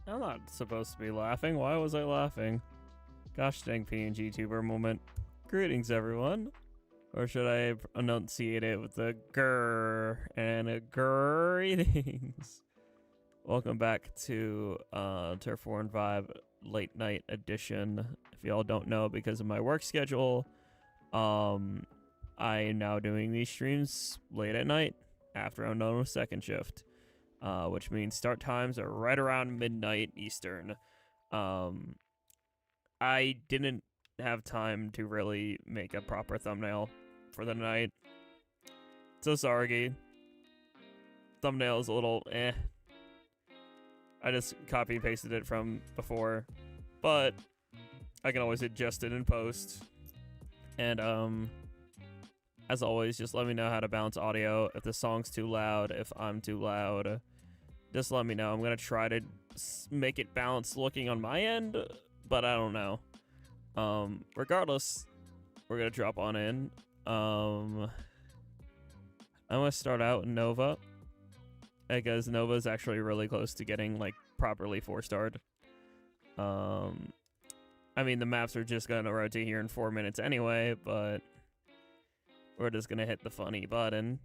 I'm not supposed to be laughing. Why was I laughing? Gosh dang PNG tuber moment. Greetings, everyone. Or should I enunciate it with a grrr and a greetings? Welcome back to Turf War and Vibe Late Night Edition. If y'all don't know, because of my work schedule, I am now doing these streams late at night after I'm done with second shift. Which means start times are right around midnight Eastern. I didn't have time to really make a proper thumbnail for the night. So sorry. Thumbnail is a little eh. I just copy and pasted it from before, but I can always adjust it in post. And as always, just let me know how to balance audio. If the song's too loud, if I'm too loud, just let me know. I'm gonna try to make it balanced looking on my end, but I don't know. Regardless, we're gonna drop on in. I'm gonna start out in Nova, because Nova is actually really close to getting like properly 4-starred. I mean, the maps are just gonna rotate here in 4 minutes anyway, but we're just gonna hit the funny button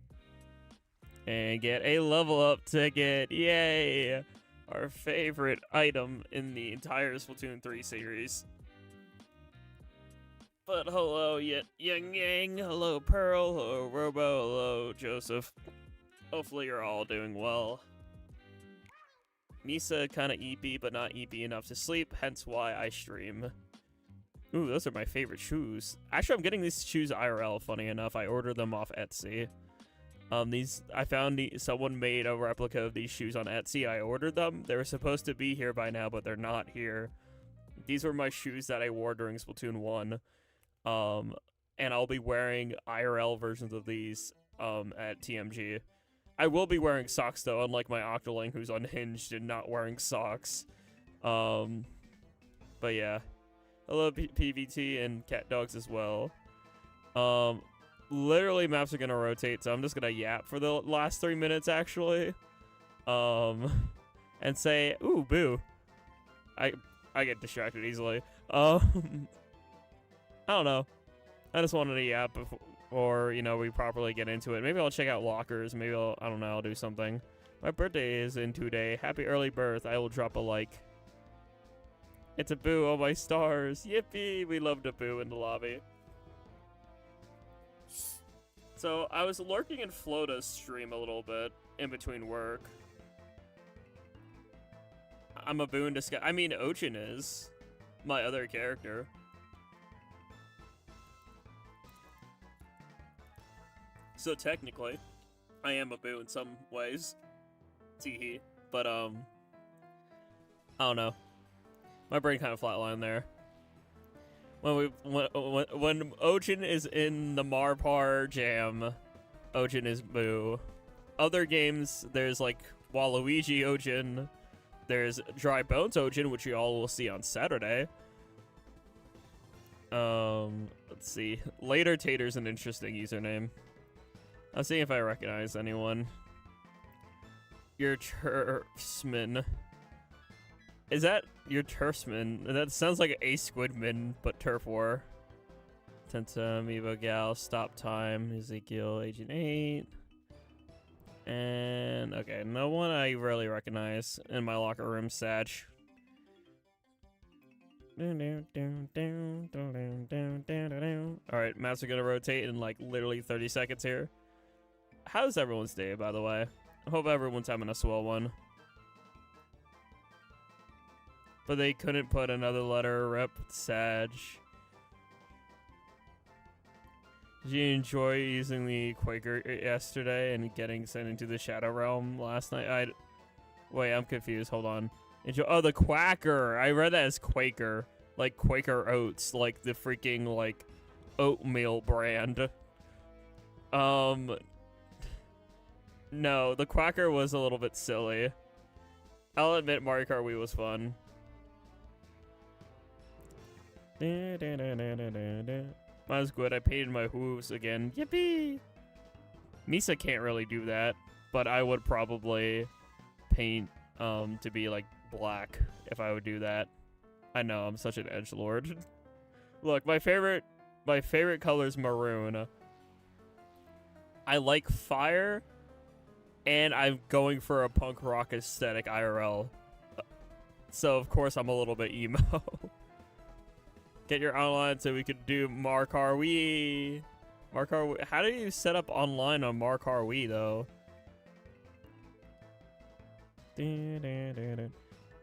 and get a level up ticket. Yay! Our favorite item in the entire Splatoon 3 series. But hello, Yang Yang, hello Pearl, hello Robo, hello Joseph. Hopefully you're all doing well. Misa kinda EP, but not EP enough to sleep, hence why I stream. Ooh, those are my favorite shoes. Actually, I'm getting these shoes IRL, funny enough. I ordered them off Etsy. I found someone made a replica of these shoes on Etsy. I ordered them. They were supposed to be here by now, but they're not here. These were my shoes that I wore during Splatoon 1. And I'll be wearing IRL versions of these at TMG. I will be wearing socks though, unlike my Octoling who's unhinged and not wearing socks. But yeah. Hello PVT and cat dogs as well. Literally maps are gonna rotate, so I'm just gonna yap for the last 3 minutes actually. And say, ooh, boo. I get distracted easily. I don't know. I just wanted to yap before, you know, we properly get into it. Maybe I'll check out lockers. Maybe I don't know, I'll do something. My birthday is in 2 days. Happy early birth. I will drop a like. It's a boo, oh my stars. Yippee! We loved a boo in the lobby. So, I was lurking in Flota's stream a little bit in between work. I'm a boo in disguise. I mean, Ochin is my other character. So technically, I am a boo in some ways. Teehee. But, I don't know. My brain kind of flatlined there. When Ochin is in the Marpar jam, Ochin is boo. Other games, there's like Waluigi Ochin, there's Dry Bones Ochin, which you all will see on Saturday. Let's see. Later Tater's an interesting username. I'll see if I recognize anyone. Your Turfsman. Is that your Turfsman? That sounds like a Squidman, but Turf War. Tenta, Amiibo Gal, Stop Time, Ezekiel, Agent 8. And, okay, no one I really recognize in my locker room, Satch. Alright, maps are gonna rotate in like literally 30 seconds here. How's everyone's day, by the way? I hope everyone's having a swell one. But they couldn't put another letter. Rep Sag. Did you enjoy using the Quaker yesterday and getting sent into the Shadow Realm last night? Wait, I'm confused. Hold on. Oh, the Quacker. I read that as Quaker. Like Quaker Oats. Like the freaking, like, oatmeal brand. No, the Quacker was a little bit silly. I'll admit Mario Kart Wii was fun. Mine's good. I painted my hooves again. Yippee! Misa can't really do that, but I would probably paint to be like black if I would do that. I know, I'm such an edgelord. Look, my favorite color is maroon. I like fire, and I'm going for a punk rock aesthetic IRL. So, of course, I'm a little bit emo. Get your online so we could do Markar Wii. Markar Wii. How do you set up online on Markar Wii, though?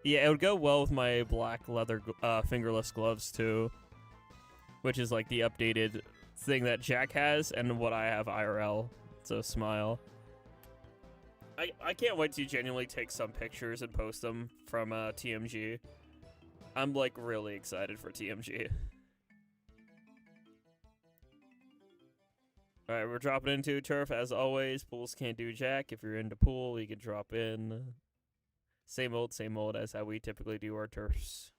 Yeah, it would go well with my black leather fingerless gloves, too. Which is, like, the updated thing that Jack has and what I have IRL. So, smile. I can't wait to genuinely take some pictures and post them from TMG. I'm, like, really excited for TMG. Alright, we're dropping into turf as always. Pools can't do jack. If you're into pool, you can drop in. Same old as how we typically do our turfs.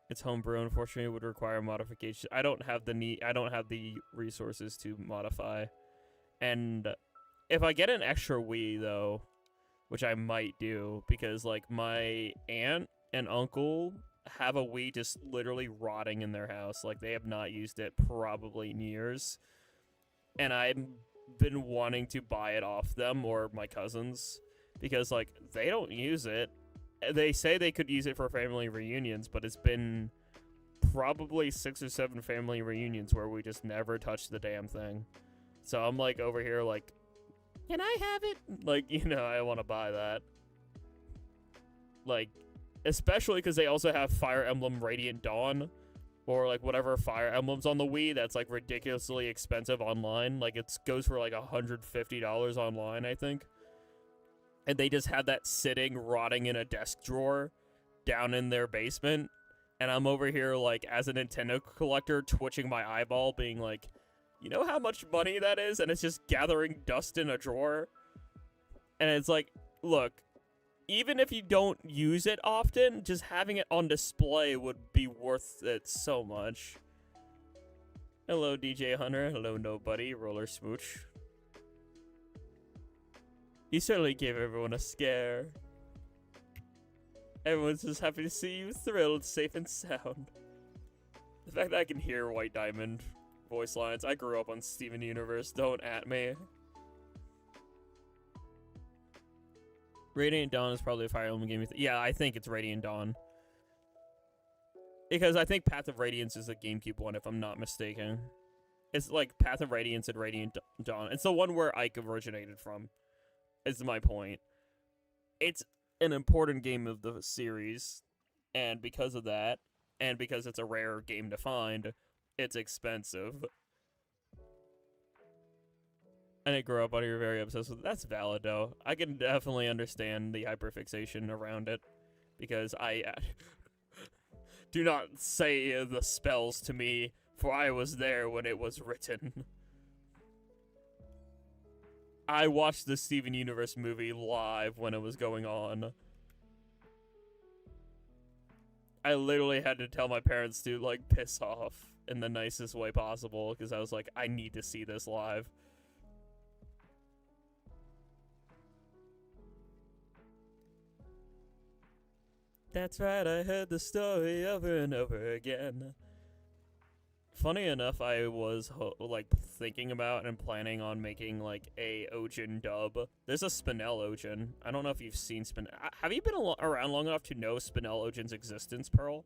It's homebrew, unfortunately, would require modification. I don't have the resources to modify. And if I get an extra Wii, though, which I might do, because, like, my aunt and uncle have a Wii just literally rotting in their house. Like, they have not used it probably in years. And I've been wanting to buy it off them or my cousins because, like, they don't use it. They say they could use it for family reunions, but it's been probably 6 or 7 family reunions where we just never touched the damn thing. So I'm, like, over here, like, can I have it? Like, you know, I want to buy that. Like, especially because they also have Fire Emblem Radiant Dawn, or, like, whatever Fire Emblem's on the Wii that's, like, ridiculously expensive online. Like, it goes for, like, $150 online, I think. And they just have that sitting, rotting in a desk drawer down in their basement. And I'm over here, like, as a Nintendo collector, twitching my eyeball, being like, you know how much money that is? And it's just gathering dust in a drawer. And it's like, look, even if you don't use it often, just having it on display would be worth it so much. Hello, DJ Hunter. Hello, nobody. Roller Smooch. You certainly gave everyone a scare. Everyone's just happy to see you thrilled, safe and sound. The fact that I can hear White Diamond voice lines. I grew up on Steven Universe. Don't at me. Radiant Dawn is probably a Fire Emblem game. Yeah, I think it's Radiant Dawn. Because I think Path of Radiance is the GameCube one, if I'm not mistaken. It's like Path of Radiance and Radiant Dawn. It's the one where Ike originated from. Is my point. It's an important game of the series, and because of that, and because it's a rare game to find, it's expensive. And it grew up on you're very obsessed with it. That's valid, though. I can definitely understand the hyperfixation around it, because I do not say the spells to me, for I was there when it was written. I watched the Steven Universe movie live when it was going on. I literally had to tell my parents to, like, piss off in the nicest way possible, because I was like, I need to see this live. That's right, I heard the story over and over again. Funny enough, I was, like, thinking about and planning on making, like, a Ojin dub. There's a Spinel Ojin. I don't know if you've seen Spinel. Have you been around long enough to know Spinel Ojin's existence, Pearl?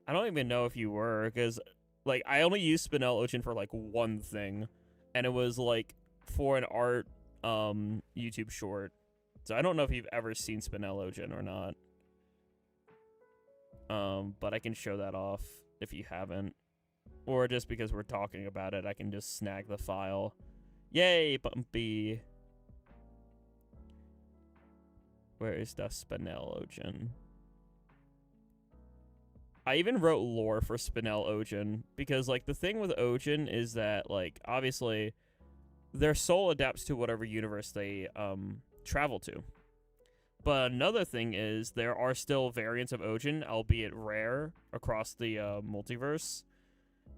I don't even know if you were, because, like, I only used Spinel Ojin for, like, one thing. And it was, like, for an art, YouTube short. So I don't know if you've ever seen Spinel Ojin or not. But I can show that off if you haven't. Or just because we're talking about it, I can just snag the file. Yay, Bumpy! Where is the Spinel Ojin? I even wrote lore for Spinel Ojin, because, like, the thing with Ojin is that, like, obviously, their soul adapts to whatever universe they, travel to. But another thing is, there are still variants of Ojin, albeit rare, across the, multiverse.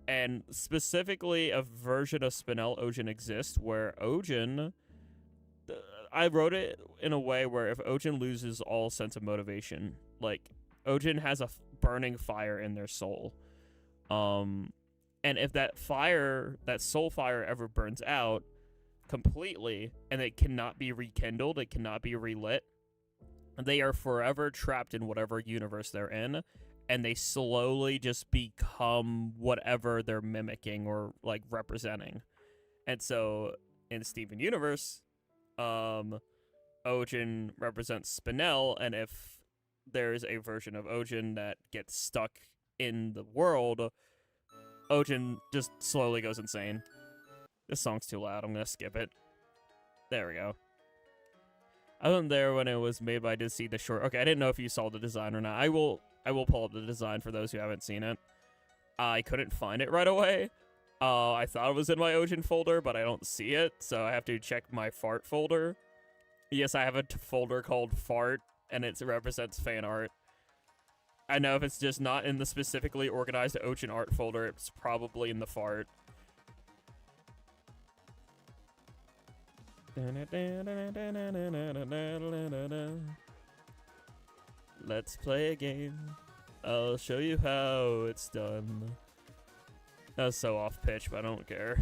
And specifically, a version of Spinel Ojin exists where Ojin, I wrote it in a way where if Ojin loses all sense of motivation, like Ojin has a burning fire in their soul, and if that fire, that soul fire, ever burns out completely and it cannot be rekindled, it cannot be relit, they are forever trapped in whatever universe they're in, and they slowly just become whatever they're mimicking or like representing. And so in Steven Universe, Ojin represents Spinel, and if there's a version of Ojin that gets stuck in the world, Ojin just slowly goes insane. This song's too loud. I'm gonna skip it. There we go. I wasn't there when it was made, but I did see the short. Okay, I didn't know if you saw the design or not. I will pull up the design for those who haven't seen it. I couldn't find it right away. I thought it was in my Ojin folder, but I don't see it, so I have to check my fart folder. Yes, I have a folder called fart, and it represents fan art. I know if it's just not in the specifically organized Ojin art folder, it's probably in the fart. Let's play a game. I'll show you how it's done. That was so off pitch, but I don't care.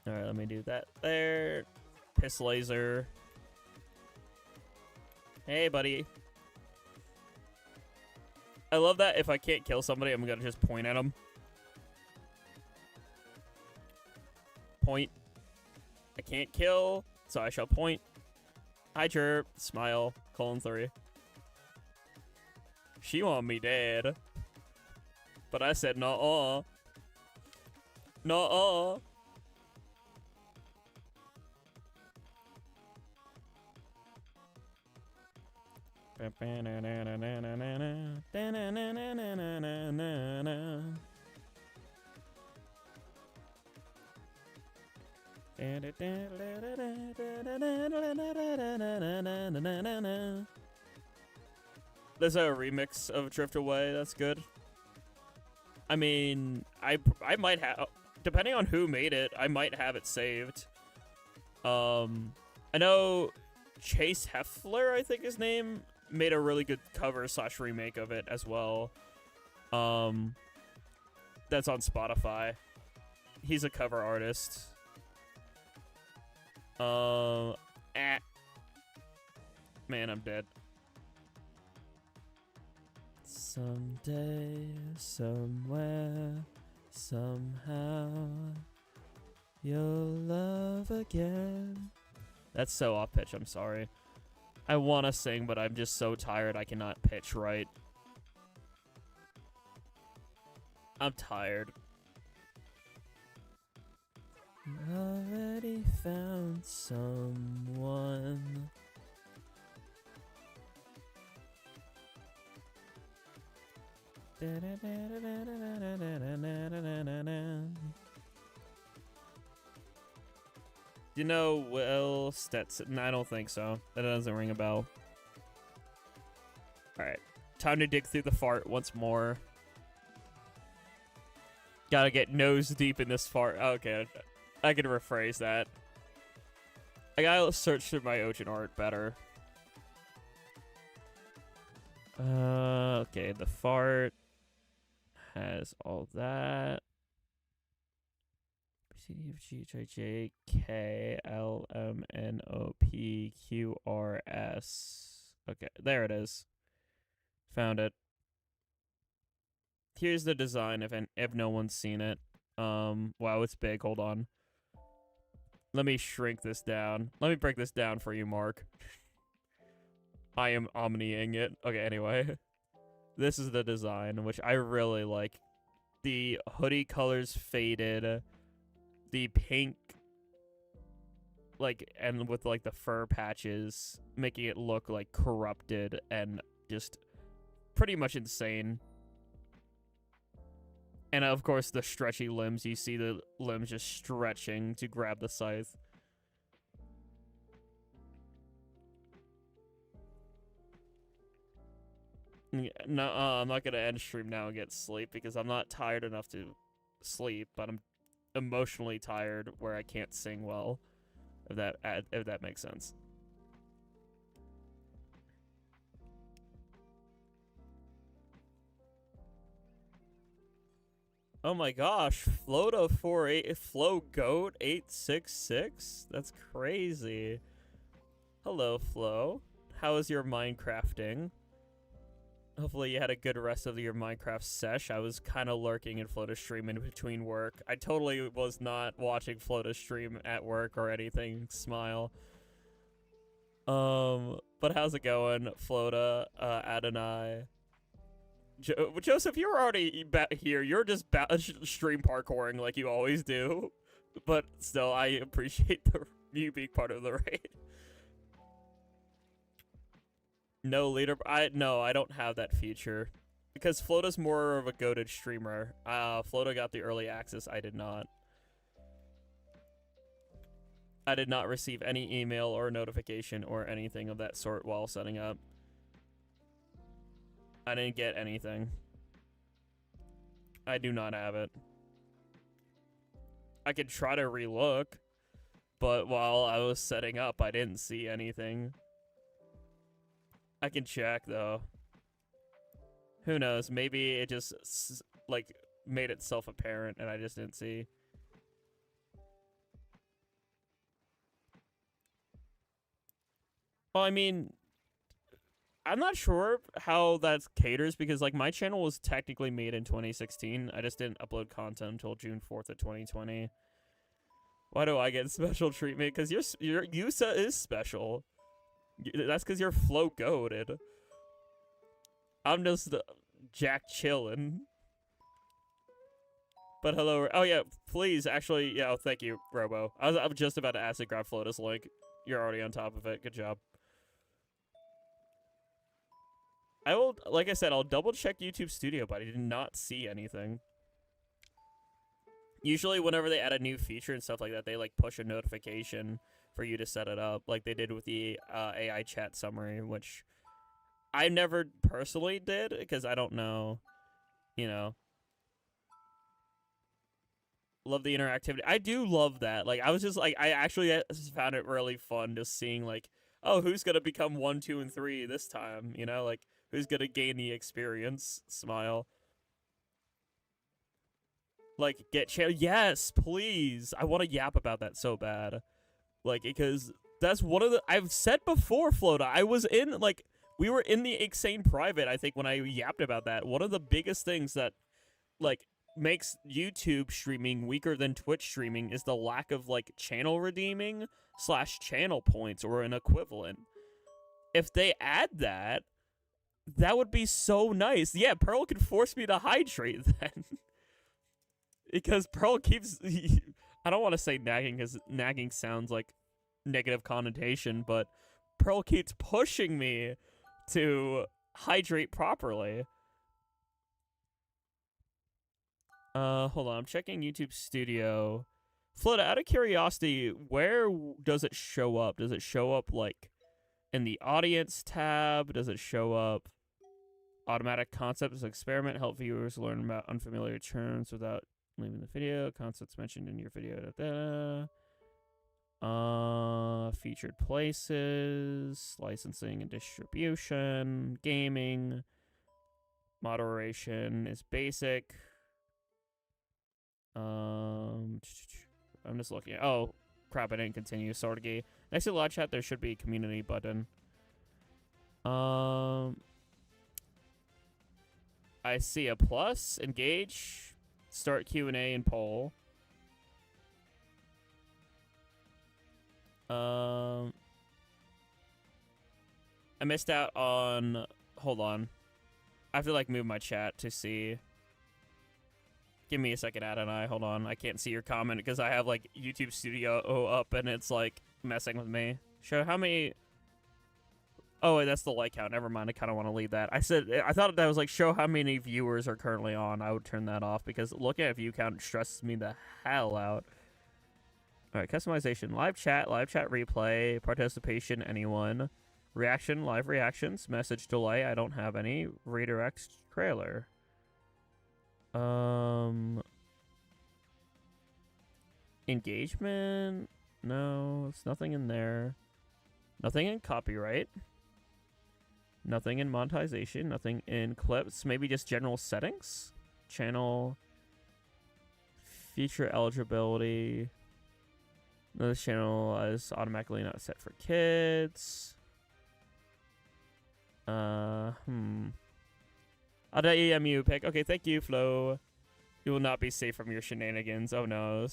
Alright, let me do that there. Piss laser. Hey, buddy. I love that if I can't kill somebody, I'm gonna just point at them. Point. I can't kill, so I shall point. Hi, chirp. Smile. Colon 3. She want me dead. But I said, nuh-uh. Nuh-uh. There's a remix of Drift Away. That's good. I mean, I might have, depending on who made it, I might have it saved. I know Chase Heffler, I think his name, made a really good cover / remake of it as well. That's on Spotify. He's a cover artist. Man, I'm dead. Someday, somewhere, somehow, you'll love again. That's so off pitch, I'm sorry. I want to sing, but I'm just so tired I cannot pitch right. I'm tired. Already found someone. You know Will Stetson? No, I don't think so. That doesn't ring a bell. Alright. Time to dig through the fart once more. Gotta get nose deep in this fart. Okay, I can rephrase that. I gotta search through my Ojin art better. Okay, the fart has all that. C D F G H I J K L M N O P Q R S. Okay, there it is. Found it. Here's the design if no one's seen it. Wow, it's big. Hold on. Let me shrink this down. Let me break this down for you, Mark. I am omniing it. Okay, anyway. This is the design, which I really like. The hoodie colors faded. The pink, like, and with, like, the fur patches, making it look, like, corrupted and just pretty much insane. And, of course, the stretchy limbs. You see the limbs just stretching to grab the scythe. No, I'm not gonna end stream now and get sleep because I'm not tired enough to sleep, but I'm emotionally tired where I can't sing well. If that makes sense. Oh my gosh, Flow Goat 866? That's crazy. Hello, Flo. How is your Minecrafting? Hopefully you had a good rest of your Minecraft sesh. I was kind of lurking in Flota's stream in between work. I totally was not watching Flota's stream at work or anything. Smile. But how's it going, Flota, Adonai? Joseph, you're already here. You're just stream parkouring like you always do. But still, I appreciate you being part of the raid. No leader. No, I don't have that feature because Flota's more of a goated streamer. Flota got the early access. I did not. I did not receive any email or notification or anything of that sort while setting up. I didn't get anything. I do not have it. I could try to relook, but while I was setting up, I didn't see anything. I can check, though. Who knows? Maybe it just, like, made itself apparent and I just didn't see. Well, I mean, I'm not sure how that caters because, like, my channel was technically made in 2016. I just didn't upload content until June 4th of 2020. Why do I get special treatment? Because your Yusa is special. That's because you're flow goated. I'm just Jack chillin'. But hello. Oh yeah, please. Actually, yeah. Oh, thank you, Robo. I'm just about to ask to grab Flota's link. You're already on top of it. Good job. I will, like I said, I'll double check YouTube Studio, but I did not see anything. Usually, whenever they add a new feature and stuff like that, they like push a notification for you to set it up, like they did with the AI chat summary, which I never personally did because I don't know, you know. Love the interactivity. I do love that. Like, I was just like, I actually found it really fun just seeing like, oh, who's gonna become 1, 2, and 3 this time? You know, like who's gonna gain the experience? Smile. Like, get yes, please. I want to yap about that so bad. Like, because that's one of the... I've said before, Flota, I was in, like... We were in the Insane Private, I think, when I yapped about that. One of the biggest things that, like, makes YouTube streaming weaker than Twitch streaming is the lack of, like, channel redeeming / channel points or an equivalent. If they add that, that would be so nice. Yeah, Pearl could force me to hydrate then. Because Pearl keeps... I don't want to say nagging, because nagging sounds like negative connotation, but Pearl keeps pushing me to hydrate properly. Hold on, I'm checking YouTube Studio. Flota, out of curiosity, where does it show up? Does it show up, like, in the audience tab? Does it show up automatic concepts experiment, help viewers learn about unfamiliar terms without leaving the video, concepts mentioned in your video, featured places, licensing and distribution, gaming, moderation is basic. I'm just looking at, oh crap, I didn't continue. Sorgi. Next to live chat there should be a community button. I see a plus, engage, start Q&A and poll. I missed out on, hold on. I have to like move my chat to see. Give me a second, Adonai. Hold on. I can't see your comment because I have like YouTube Studio up and it's like messing with me. Show how many. Oh, wait, that's the like count. Never mind. I kind of want to leave that. I thought that was like show how many viewers are currently on. I would turn that off because looking at view count stresses me the hell out. All right, customization, live chat replay, participation, anyone, Reaction, live reactions, message delay. I don't have any. Redirect trailer. Engagement. No, there's nothing in there. Nothing in copyright. Nothing in monetization. Nothing in clips. Maybe just general settings. Channel. Feature eligibility. This channel is automatically not set for kids. .emu pick. Okay, thank you, Flo. You will not be safe from your shenanigans. Oh no.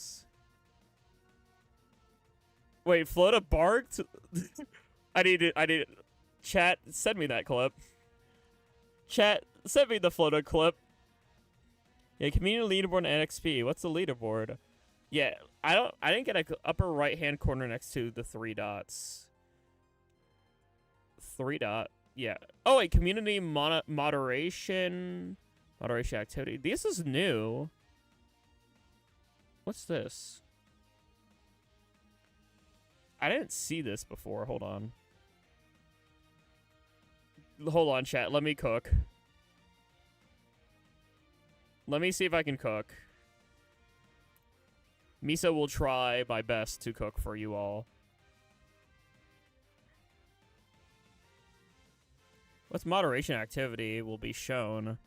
Wait, Flota barked? I need it. Chat, send me that clip. Chat, send me the Flota clip. Yeah, community leaderboard and XP. What's the leaderboard? Yeah, I didn't get a upper right hand corner next to the 3 dots. 3 dot. Yeah. Oh wait, community moderation activity. This is new. What's this? I didn't see this before. Hold on. Hold on, chat. Let me cook. Let me see if I can cook. Misa will try my best to cook for you all. What's moderation activity will be shown.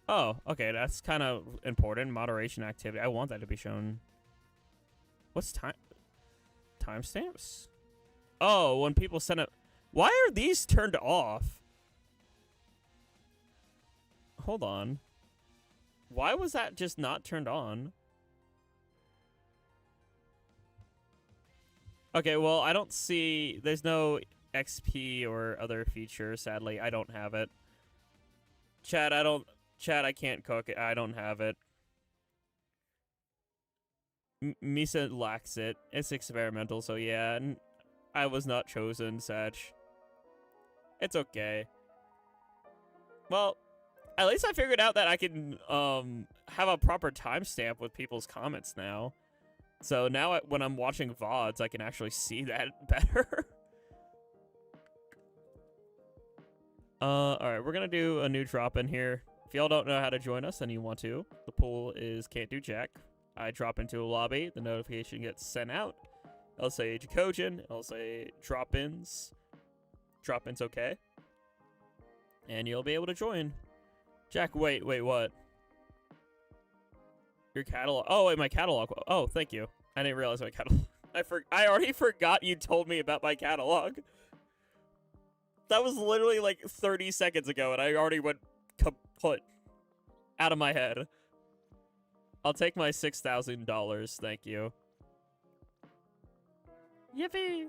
Oh, okay, that's kind of important. Moderation activity. I want that to be shown. What's timestamps? Oh, when people send it. Why are these turned off? Hold on. Why was that just not turned on? Okay, well, I don't see... There's no XP or other features, sadly. I don't have it. Chat, I can't cook it. I don't have it. Misa lacks it. It's experimental, so yeah. I was not chosen, Satch. It's okay. Well, at least I figured out that I can have a proper timestamp with people's comments now. So now when I'm watching VODs, I can actually see that better. Alright, we're gonna do a new drop in here. If y'all don't know how to join us and you want to, the pool is CantDoJack. I drop into a lobby, the notification gets sent out. I'll say Jackogień, I'll say drop-ins. Drop-ins okay. And you'll be able to join. Jack, wait, what? Your catalog. Oh, wait, my catalog. Oh, thank you. I didn't realize my catalog. I already forgot you told me about my catalog. That was literally like 30 seconds ago, and I already went kaput. Out of my head. I'll take my $6,000, thank you. Yippee!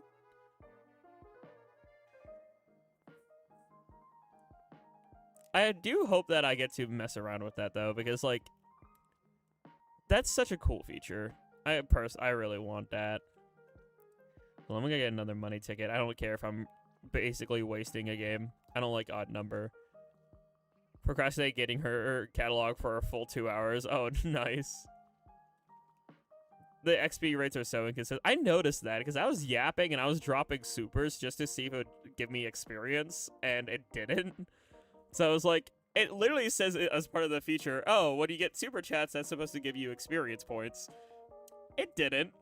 I do hope that I get to mess around with that, though, because, like, that's such a cool feature. I really want that. Well, I'm gonna get another money ticket. I don't care if I'm basically wasting a game. I don't like odd number. Procrastinate getting her catalog for a full 2 hours. Oh, nice. The XP rates are so inconsistent. I noticed that because I was yapping and I was dropping supers just to see if it would give me experience, and it didn't. So I was like, it literally says it as part of the feature, oh, when you get super chats, that's supposed to give you experience points. It didn't.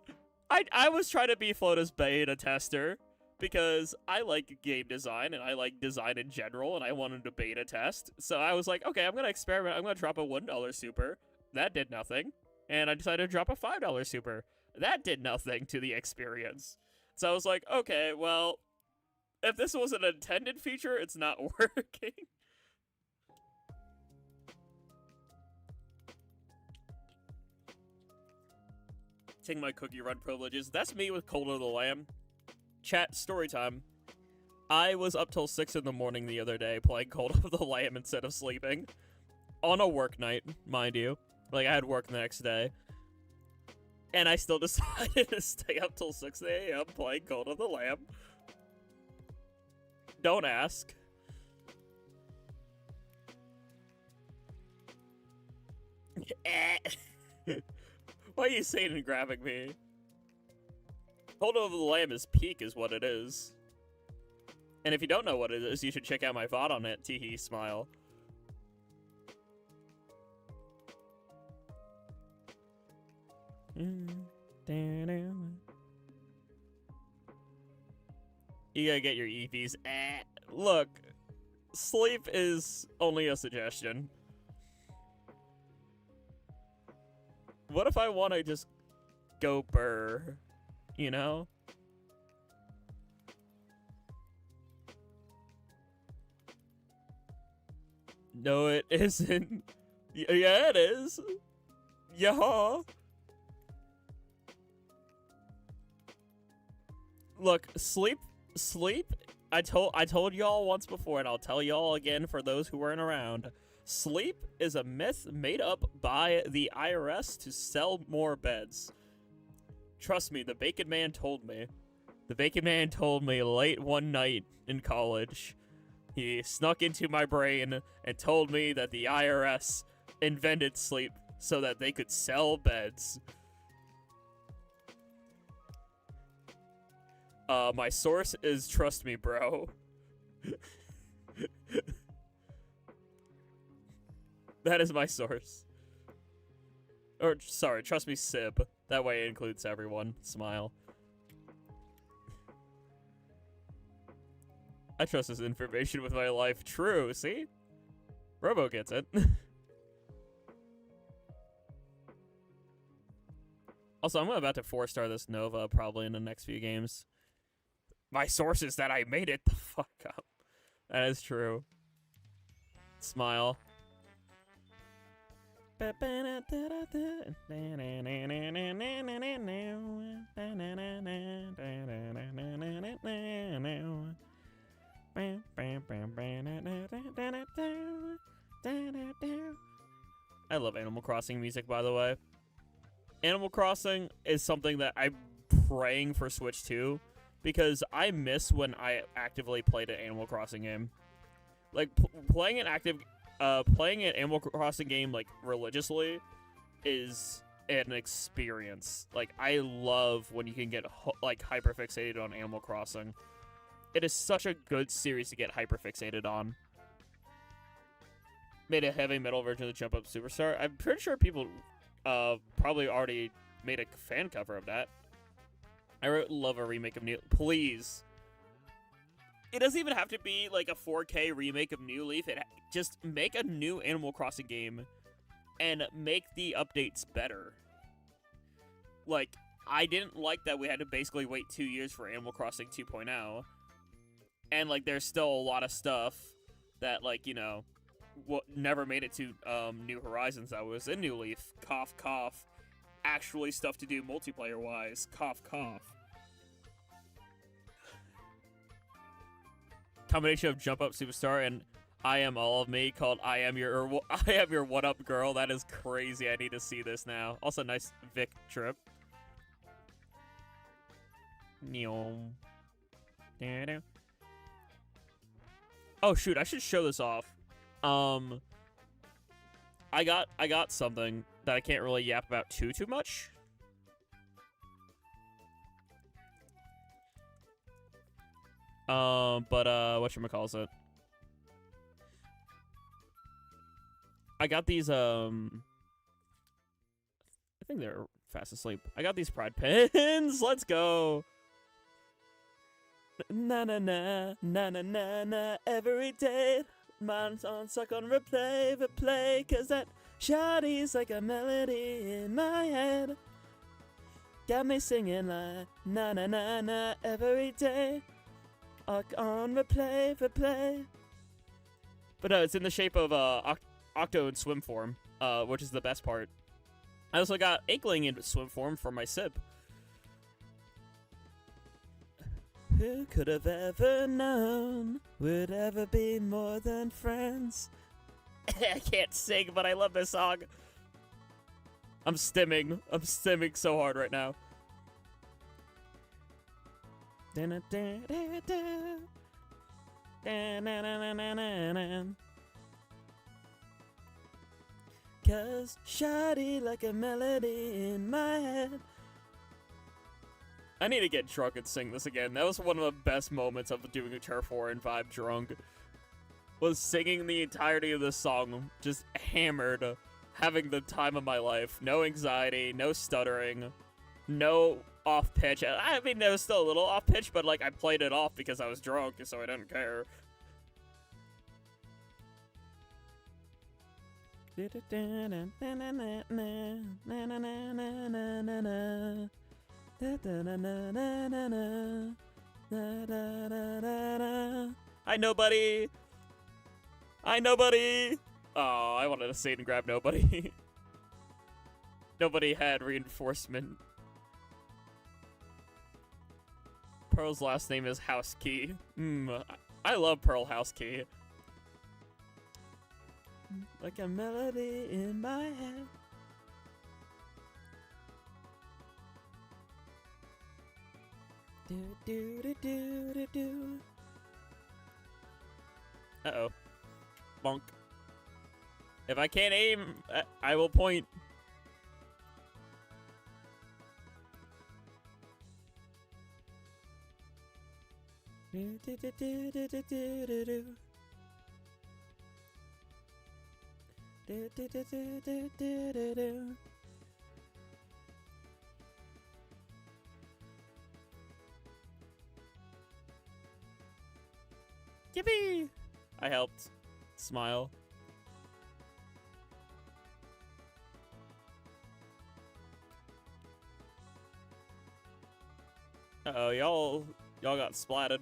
I was trying to be Flota's beta tester because I like game design and I like design in general and I wanted to beta test. So I was like, okay, I'm going to experiment. I'm going to drop a $1 super. That did nothing. And I decided to drop a $5 super. That did nothing to the experience. So I was like, okay, well, if this was an intended feature, it's not working. Take my cookie run privileges. That's me with Cold of the Lamb. Chat, story time. I was up till 6 in the morning the other day playing Cold of the Lamb instead of sleeping. On a work night, mind you. Like, I had work the next day. And I still decided to stay up till 6 a.m. playing Cold of the Lamb. Don't ask. Why are you saying and grabbing me? Cold of the Lamb is peak is what it is. And if you don't know what it is, you should check out my VOD on it. Teehee, smile. You gotta get your EVs. Look, sleep is only a suggestion. What if I want to just go burr? You know? No, it isn't. Yeah, it is. Yeah. Look, sleep. I told y'all once before, and I'll tell y'all again for those who weren't around. Sleep is a myth made up by the IRS to sell more beds. Trust me, the Bacon Man told me. The Bacon Man told me late one night in college. He snuck into my brain and told me that the IRS invented sleep so that they could sell beds. My source is trust me, bro. That is my source. Or, sorry, trust me, Sib. That way it includes everyone. Smile. I trust this information with my life. True, see? Robo gets it. Also, I'm about to 4-star this Nova probably in the next few games. My source is that I made it the fuck up. That is true. Smile. I love Animal Crossing music, by the way. Animal Crossing is something that I'm praying for Switch 2, because I miss when I actively played an Animal Crossing game. Like, playing an Animal Crossing game, like, religiously is an experience. Like, I love when you can get, like, hyperfixated on Animal Crossing. It is such a good series to get hyperfixated on. Made a heavy metal version of the Jump Up Superstar. I'm pretty sure people probably already made a fan cover of that. I love a remake of New... Please. It doesn't even have to be like a 4K remake of New Leaf. Just make a new Animal Crossing game and make the updates better. Like, I didn't like that we had to basically wait 2 years for Animal Crossing 2.0. And, like, there's still a lot of stuff that, like, you know, never made it to New Horizons that was in New Leaf. Cough, cough. Actually stuff to do multiplayer-wise. Cough, cough. Combination of Jump Up Superstar and I Am All of Me called I Am Your What Up Girl. That is crazy. I need to see this now. Also, nice Vic trip. Oh shoot, I should show this off. I got something that I can't really yap about too much. But whatchamacallit? I got these, I think they're fast asleep. I got these pride pins. Let's go. Na na na na na na na every day. Mine's on suck on replay, cause that shawty's like a melody in my head. Got me singing like na na na na every day. On replay. But no, it's in the shape of Octo in swim form, which is the best part. I also got Inkling in swim form for my sip. Who could have ever known would ever be more than friends? I can't sing, but I love this song. I'm stimming so hard right now. Cause shoddy like a melody in my head. I need to get drunk and sing this again. That was one of the best moments of doing a Turf War and Vibe drunk. Was singing the entirety of this song, just hammered, having the time of my life. No anxiety, no stuttering, no off pitch. I mean, there was still a little off pitch, but like I played it off because I was drunk, so I didn't care. Hi, nobody. Hi, nobody. Oh, I wanted to say it and grab nobody. Nobody had reinforcement. Pearl's last name is House Key. I love Pearl House Key. Like a melody in my head. Do do do do do do. Uh-oh. Bonk. If I can't aim, I will point. Do do do do do do do do do. Do do do do do do do do. Yippee! I helped. Smile. Uh-oh, y'all got splatted.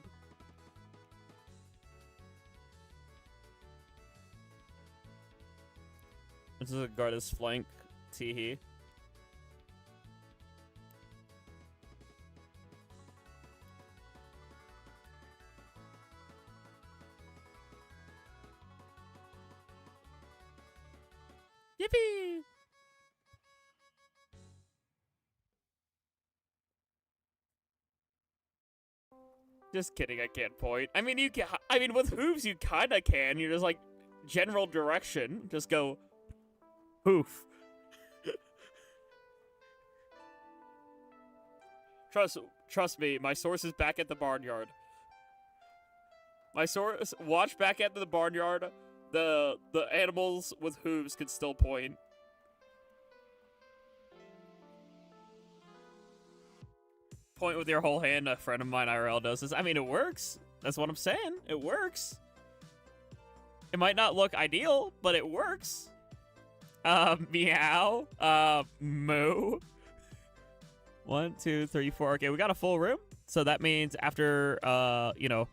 This is a guard his flank. Teehee. Yippee! Just kidding, I can't point. I mean, you can. I mean, with hooves, you kinda can. You're just like general direction. Just go hoof. Trust me, my source is back at the barnyard. My source, watch back at the barnyard. The animals with hooves can still point. Point with your whole hand. A friend of mine IRL does this. I mean, it works. That's what I'm saying. It works. It might not look ideal, but it works. Meow. Moo. 1, 2, 3, 4. Okay, we got a full room. So that means after, you know,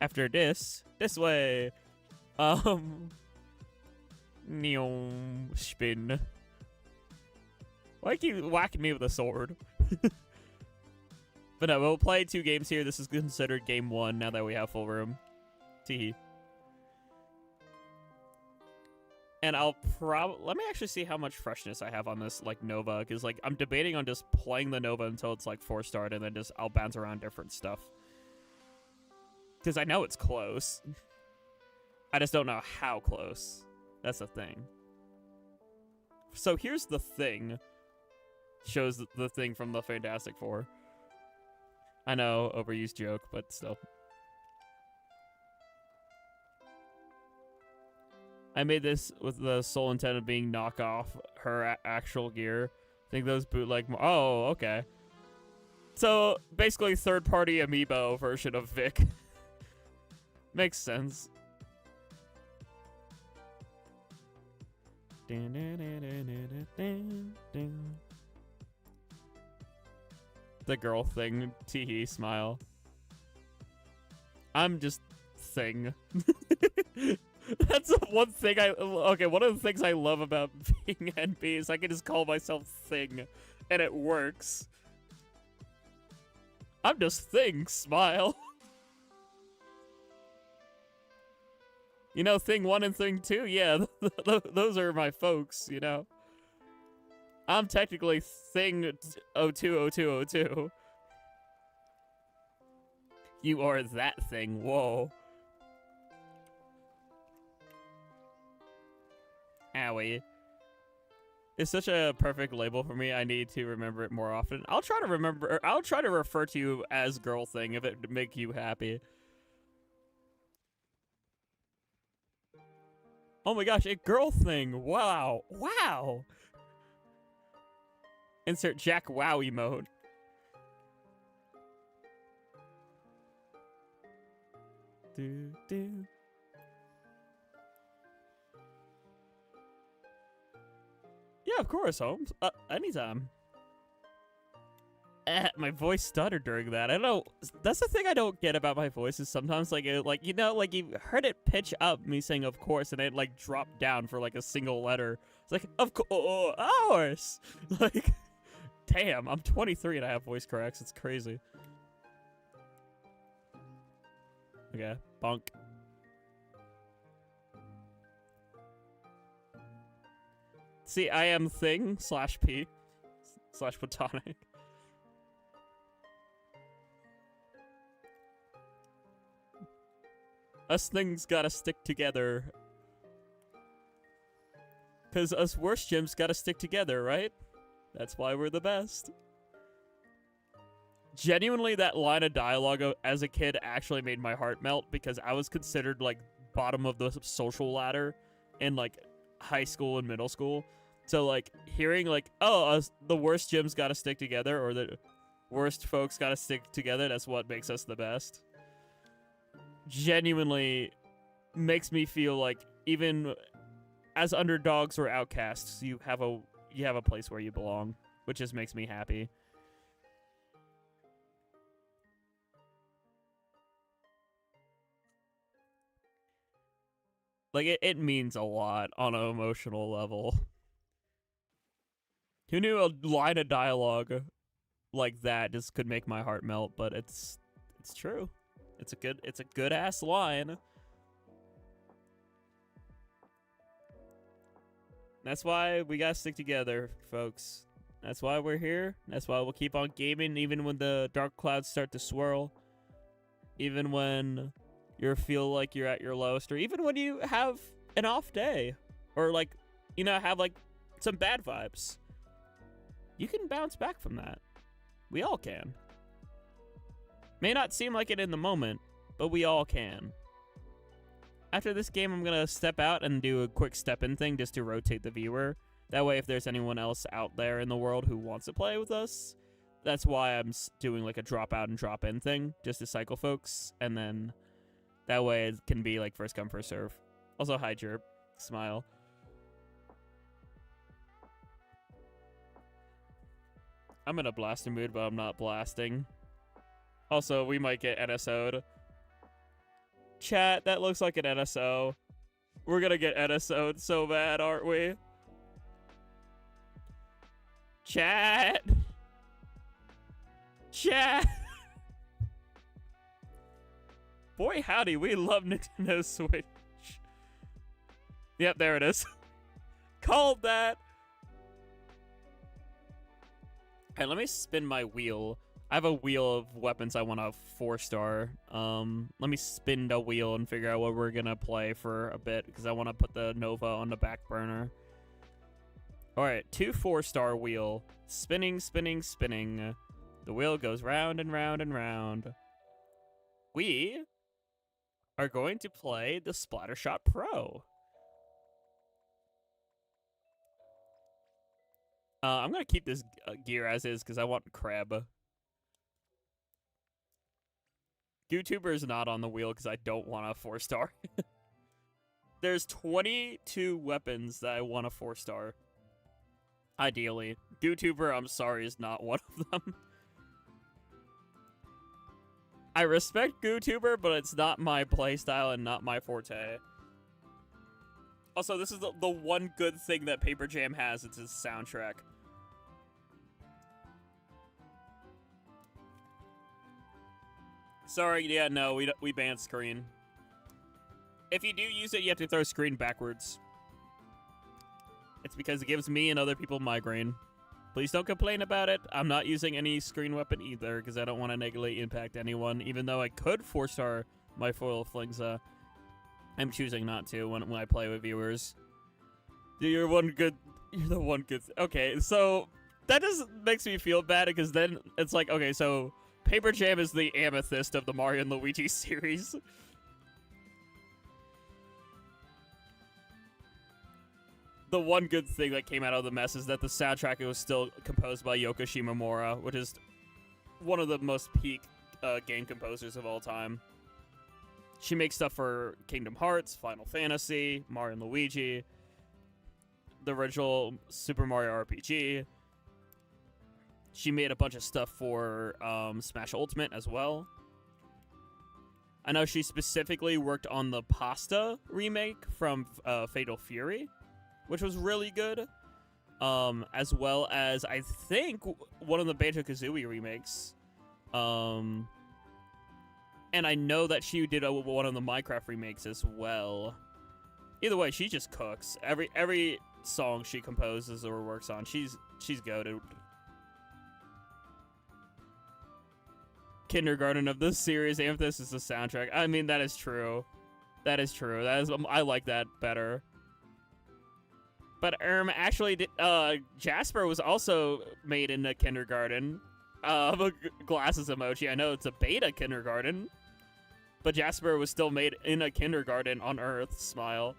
after this way. Neon spin. Why keep whacking me with a sword? But no, we'll play 2 games here. This is considered game 1 now that we have full room. Teehee. And I'll let me actually see how much freshness I have on this, like, Nova. Because, like, I'm debating on just playing the Nova until it's, like, 4-starred. And then I'll bounce around different stuff. Because I know it's close. I just don't know how close. That's the thing. So here's the thing. Shows the thing from the Fantastic Four. I know, overused joke, but still. I made this with the sole intent of being knockoff her actual gear. I think those bootleg. Oh, okay. So basically, third-party amiibo version of Vic. Makes sense. The girl thing, teehee, smile. I'm just thing. That's the one thing okay, one of the things I love about being NB is I can just call myself thing, and it works. I'm just thing, smile. You know, thing 1 and thing 2, yeah, those are my folks, you know. I'm technically thing 020202. You are that thing, whoa. Owie. It's such a perfect label for me. I need to remember it more often. I'll try to refer to you as girl thing if it would make you happy. Oh my gosh, a girl thing. Wow. Wow. Insert Jack Wow emote. Do. Yeah, of course, Holmes. Anytime. My voice stuttered during that. I don't know. That's the thing I don't get about my voice is sometimes like you you heard it pitch up me saying of course and it like dropped down for like a single letter. It's like of course. Like, damn, I'm 23 and I have voice cracks. It's crazy. Okay, bonk. See, I am thing /p / platonic. Us things gotta stick together. Cause us worst gyms gotta stick together, right? That's why we're the best. Genuinely, that line of dialogue as a kid actually made my heart melt because I was considered like bottom of the social ladder in like high school and middle school. So like hearing like, oh, the worst gyms gotta stick together or the worst folks gotta stick together, that's what makes us the best. Genuinely makes me feel like even as underdogs or outcasts, you have a place where you belong, which just makes me happy. Like, it means a lot on an emotional level. Who knew a line of dialogue like that just could make my heart melt, but it's true. It's a good ass line. That's why we gotta stick together, folks. That's why we're here. That's why we'll keep on gaming even when the dark clouds start to swirl. Even when you feel like you're at your lowest, or even when you have an off day, or like, have like some bad vibes. You can bounce back from that. We all can. May not seem like it in the moment, but we all can. After this game, I'm gonna step out and do a quick step-in thing just to rotate the viewer. That way, if there's anyone else out there in the world who wants to play with us, that's why I'm doing like a drop out and drop in thing, just to cycle folks, and then that way it can be like first come, first serve. Also, hi, Jerp. Smile. I'm in a blasting mood, but I'm not blasting. Also, we might get NSO'd. Chat, that looks like an NSO. We're gonna get NSO'd so bad, aren't we? Chat! Chat! Boy, howdy, we love Nintendo Switch. Yep, there it is. Called that! Hey, let me spin my wheel. I have a wheel of weapons I want to 4-star. Let me spin the wheel and figure out what we're gonna play for a bit, because I want to put the Nova on the back burner. Alright, 2 4-star wheel. Spinning, spinning, spinning. The wheel goes round and round and round. We are going to play the Splattershot Pro. I'm going to keep this gear as is because I want crab. YouTuber is not on the wheel because I don't want a 4-star. There's 22 weapons that I want a 4-star. Ideally. YouTuber, I'm sorry, is not one of them. I respect YouTuber, but it's not my playstyle and not my forte. Also, this is the one good thing that Paper Jam has. It's his soundtrack. Sorry, yeah, no, we banned screen. If you do use it, you have to throw screen backwards. It's because it gives me and other people migraine. Please don't complain about it. I'm not using any screen weapon either, because I don't want to negatively impact anyone, even though I could 4-star my foil flings. I'm choosing not to when I play with viewers. Do your one good You're the one good. Okay, so that just makes me feel bad because then it's like, okay, so Paper Jam is the amethyst of the Mario and Luigi series. The one good thing that came out of the mess is that the soundtrack was still composed by Yoko Shimomura, which is one of the most peak game composers of all time. She makes stuff for Kingdom Hearts, Final Fantasy, Mario and Luigi, the original Super Mario RPG. She made a bunch of stuff for Smash Ultimate as well. I know she specifically worked on the Pasta remake from Fatal Fury, which was really good. As well as, I think, one of the Banjo-Kazooie remakes. And I know that she did one of the Minecraft remakes as well. Either way, she just cooks. Every song she composes or works on, she's goated. Kindergarten of this series, Amethyst is the soundtrack. I mean, that is true. That is true. I like that better. But actually, Jasper was also made in a kindergarten. Glasses emoji. I know it's a beta kindergarten, but Jasper was still made in a kindergarten on Earth. Smile.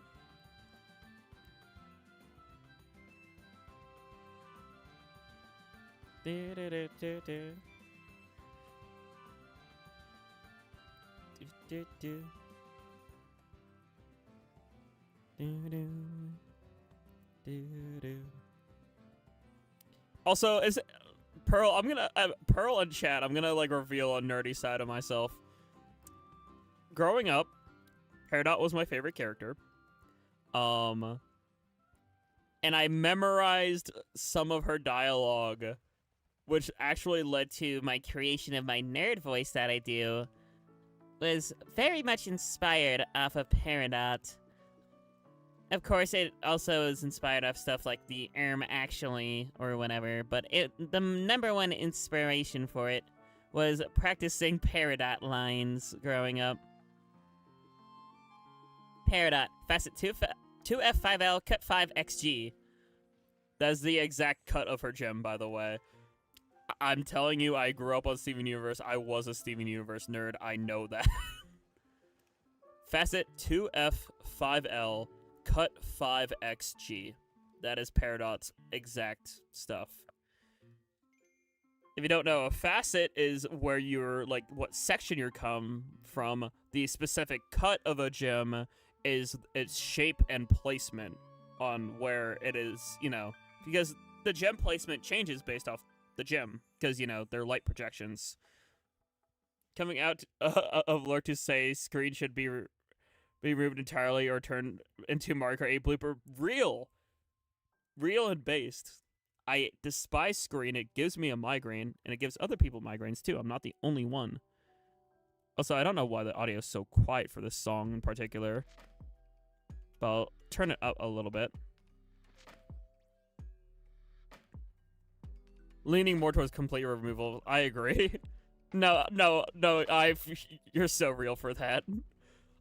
Also, is Pearl? I'm gonna Pearl and chat. I'm gonna like reveal a nerdy side of myself. Growing up, Peridot was my favorite character. And I memorized some of her dialogue, which actually led to my creation of my nerd voice that I do. Was very much inspired off of Peridot. Of course, it also is inspired off stuff like the actually or whatever, but the number one inspiration for it was practicing Peridot lines growing up. Peridot, facet 2F5L, cut 5XG. That's the exact cut of her gem, by the way. I'm telling you, I grew up on Steven Universe. I was a Steven Universe nerd. I know that. Facet 2F5L, cut 5XG. That is Peridot's exact stuff. If you don't know, a facet is where you're, like, what section you're come from. The specific cut of a gem is its shape and placement on where it is, you know, because the gem placement changes based off the gem, because, you know, they're light projections. Coming out of Lurk to say screen should be removed entirely or turned into Mario Kart 8 blooper. Real and based. I despise screen. It gives me a migraine, and it gives other people migraines too. I'm not the only one. Also, I don't know why the audio is so quiet for this song in particular, but I'll turn it up a little bit. Leaning more towards complete removal. I agree. No, you're so real for that.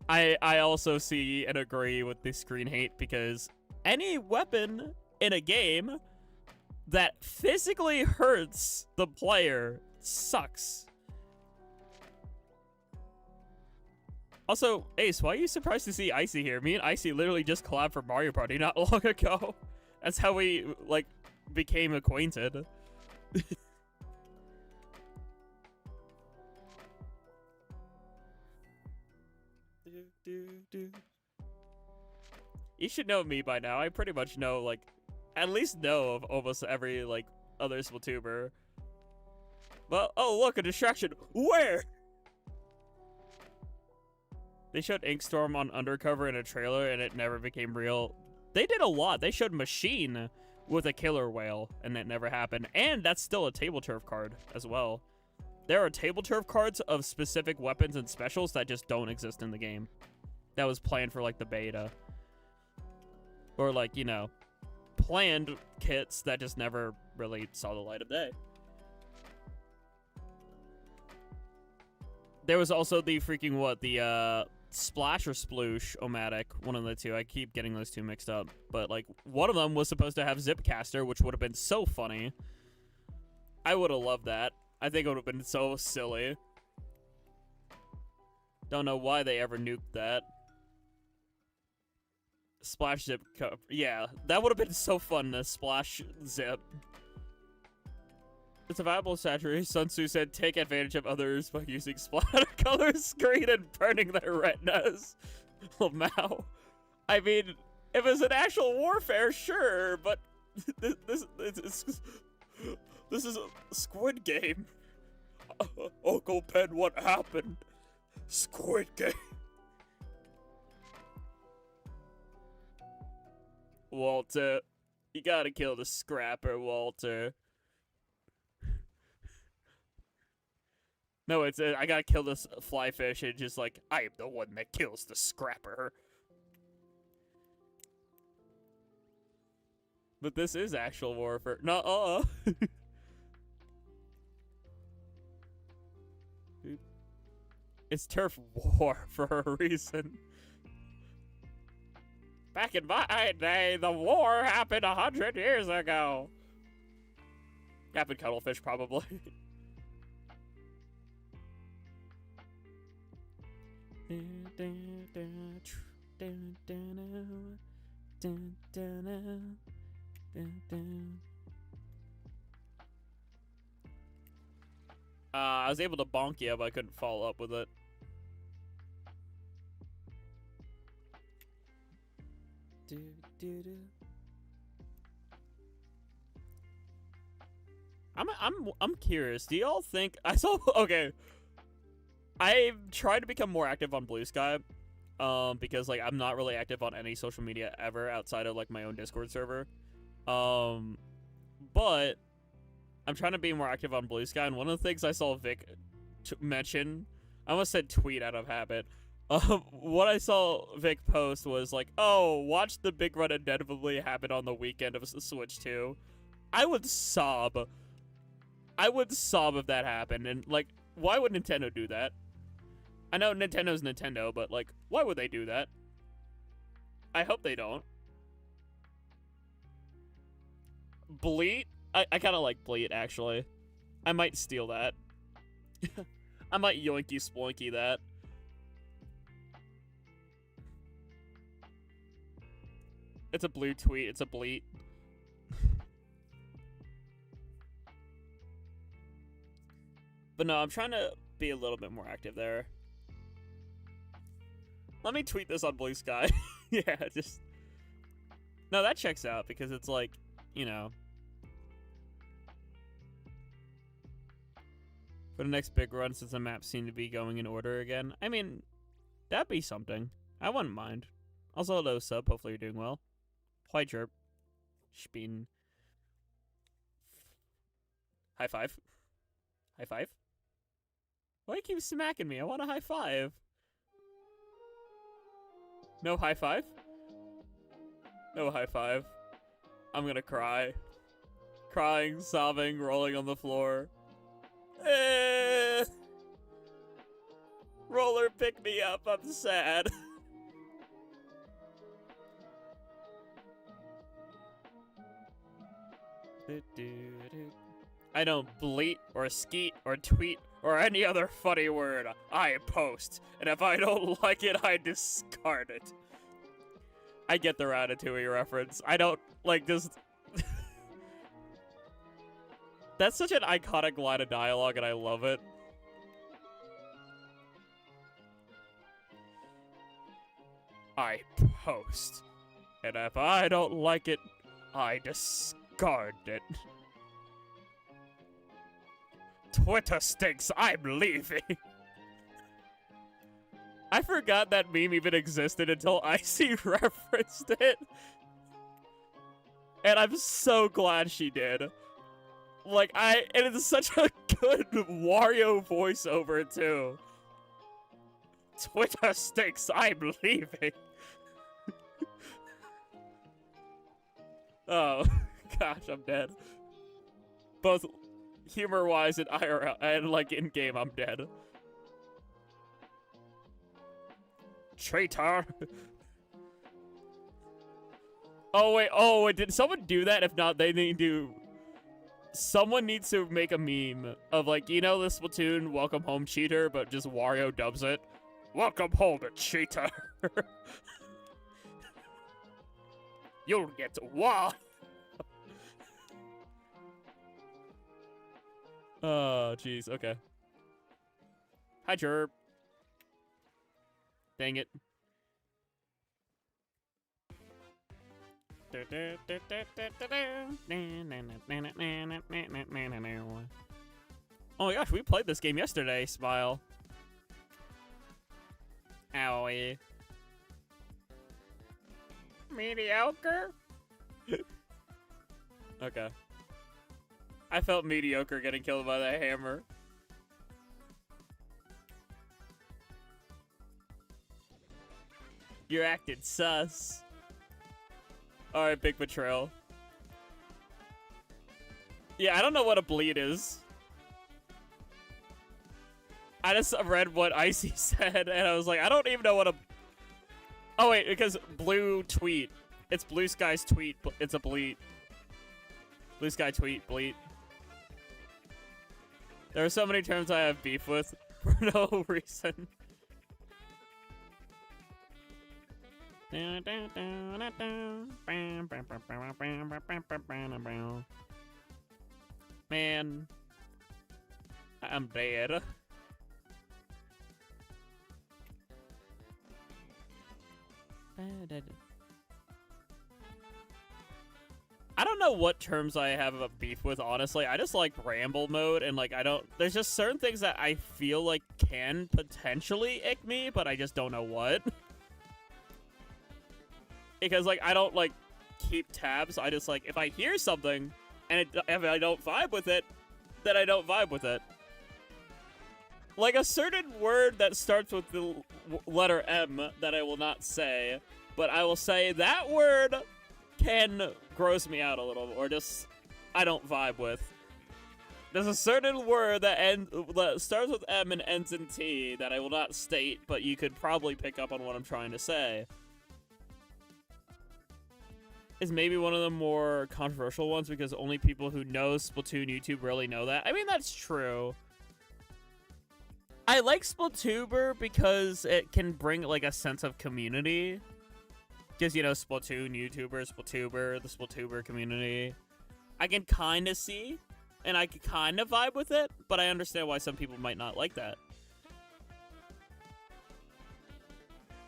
I also see and agree with the screen hate, because any weapon in a game that physically hurts the player sucks. Also, Ace, why are you surprised to see Icy here? Me and Icy literally just collabed for Mario Party not long ago. That's how we, like, became acquainted. You should know me by now. I pretty much know, like, at least know of almost every, like, other Splatuber. Well, oh, look, a distraction. Where? They showed Inkstorm on Undercover in a trailer, and it never became real. They did a lot. They showed Machine with a killer whale, and it never happened. And that's still a table turf card as well. There are table turf cards of specific weapons and specials that just don't exist in the game. That was planned for, like, the beta. Or, like, you know, planned kits that just never really saw the light of day. There was also the freaking, what, the Splash or Sploosh Omatic, one of the two. I keep getting those two mixed up. But, like, one of them was supposed to have Zipcaster, which would have been so funny. I would have loved that. I think it would have been so silly. Don't know why they ever nuked that. Splash Zip Cup. Yeah, that would have been so fun to Splash Zip. It's a viable strategy. Sun Tzu said, take advantage of others by using splatter color screen and burning their retinas. Oh, Mao. I mean, if it's an actual warfare, sure, but this is a Squid Game. Uncle Pen, what happened? Squid Game. Walter, you gotta kill the scrapper, Walter. No, it's I gotta kill this fly fish, and just like, I am the one that kills the scrapper. But this is actual warfare. Nuh-uh. It's turf war for a reason. Back in my day, the war happened 100 years ago. Happened cuttlefish, probably. I was able to bonk you, but I couldn't follow up with it. I'm curious. Do y'all think I saw? Okay, I've tried to become more active on Blue Sky, because like I'm not really active on any social media ever outside of like my own Discord server, but I'm trying to be more active on Blue Sky. And one of the things I saw Vic mention, I almost said tweet out of habit. What I saw Vic post was like, oh, watch the big run inevitably happen on the weekend of Switch 2. I would sob. I would sob if that happened. And, like, why would Nintendo do that? I know Nintendo's Nintendo, but, like, why would they do that? I hope they don't. Bleat? I kind of like Bleat, actually. I might steal that. I might yoinky sploinky that. It's a blue tweet. It's a bleat. But no, I'm trying to be a little bit more active there. Let me tweet this on Blue Sky. Yeah, just... No, that checks out because it's like, you know... For the next big run, since the maps seem to be going in order again. I mean, that'd be something. I wouldn't mind. Also, hello, sub. Hopefully you're doing well. White chirp. Spin. High five. High five. Why do you keep smacking me? I want a high five. No high five? No high five. I'm gonna cry. Crying, sobbing, rolling on the floor. Roller, pick me up. I'm sad. I don't bleat or skeet or tweet or any other funny word. I post, and if I don't like it, I discard it. I get the Ratatouille reference. I don't, like, just... That's such an iconic line of dialogue, and I love it. I post, and if I don't like it, I discard it. Twitter stinks, I'm leaving. I forgot that meme even existed until Icy referenced it. And I'm so glad she did. Like, and it's such a good Wario voiceover, too. Twitter stinks, I'm leaving. Oh, gosh, I'm dead. Both humor-wise and IRL, and, like, in-game, I'm dead. Traitor. Oh wait, did someone do that? If not, they need to... Someone needs to make a meme of, like, you know the Splatoon Welcome Home cheater, but just Wario dubs it. Welcome home, cheater. You'll get what? Oh, jeez, okay. Hi, Chirp. Dang it. Oh my gosh, we played this game yesterday, Smile. Owie. Mediocre? Okay. I felt mediocre getting killed by that hammer. You acted sus. Alright, big betrayal. Yeah, I don't know what a bleed is. I just read what Icy said, and I was like, I don't even know what a... Oh, wait, because blue tweet. It's Blue Sky's tweet. It's a bleed. Blue Sky tweet, bleed. There are so many terms I have beef with for no reason. Man, I'm dead. I don't know what terms I have a beef with, honestly. I just like ramble mode, and like there's just certain things that I feel like can potentially ick me, but I just don't know what. Because like I don't like keep tabs. I just like, if I hear something and if I don't vibe with it, then I don't vibe with it. Like a certain word that starts with the letter M that I will not say, but I will say that word can gross me out a little, or just I don't vibe with. There's a certain word that starts with M and ends in T that I will not state, but you could probably pick up on what I'm trying to say. Is maybe one of the more controversial ones because only people who know Splatoon YouTube really know that. I mean, that's true. I like Splatuber because it can bring like a sense of community. Because, you know, Splatoon YouTuber, Splatuber, the Splatuber community. I can kind of see, and I can kind of vibe with it, but I understand why some people might not like that.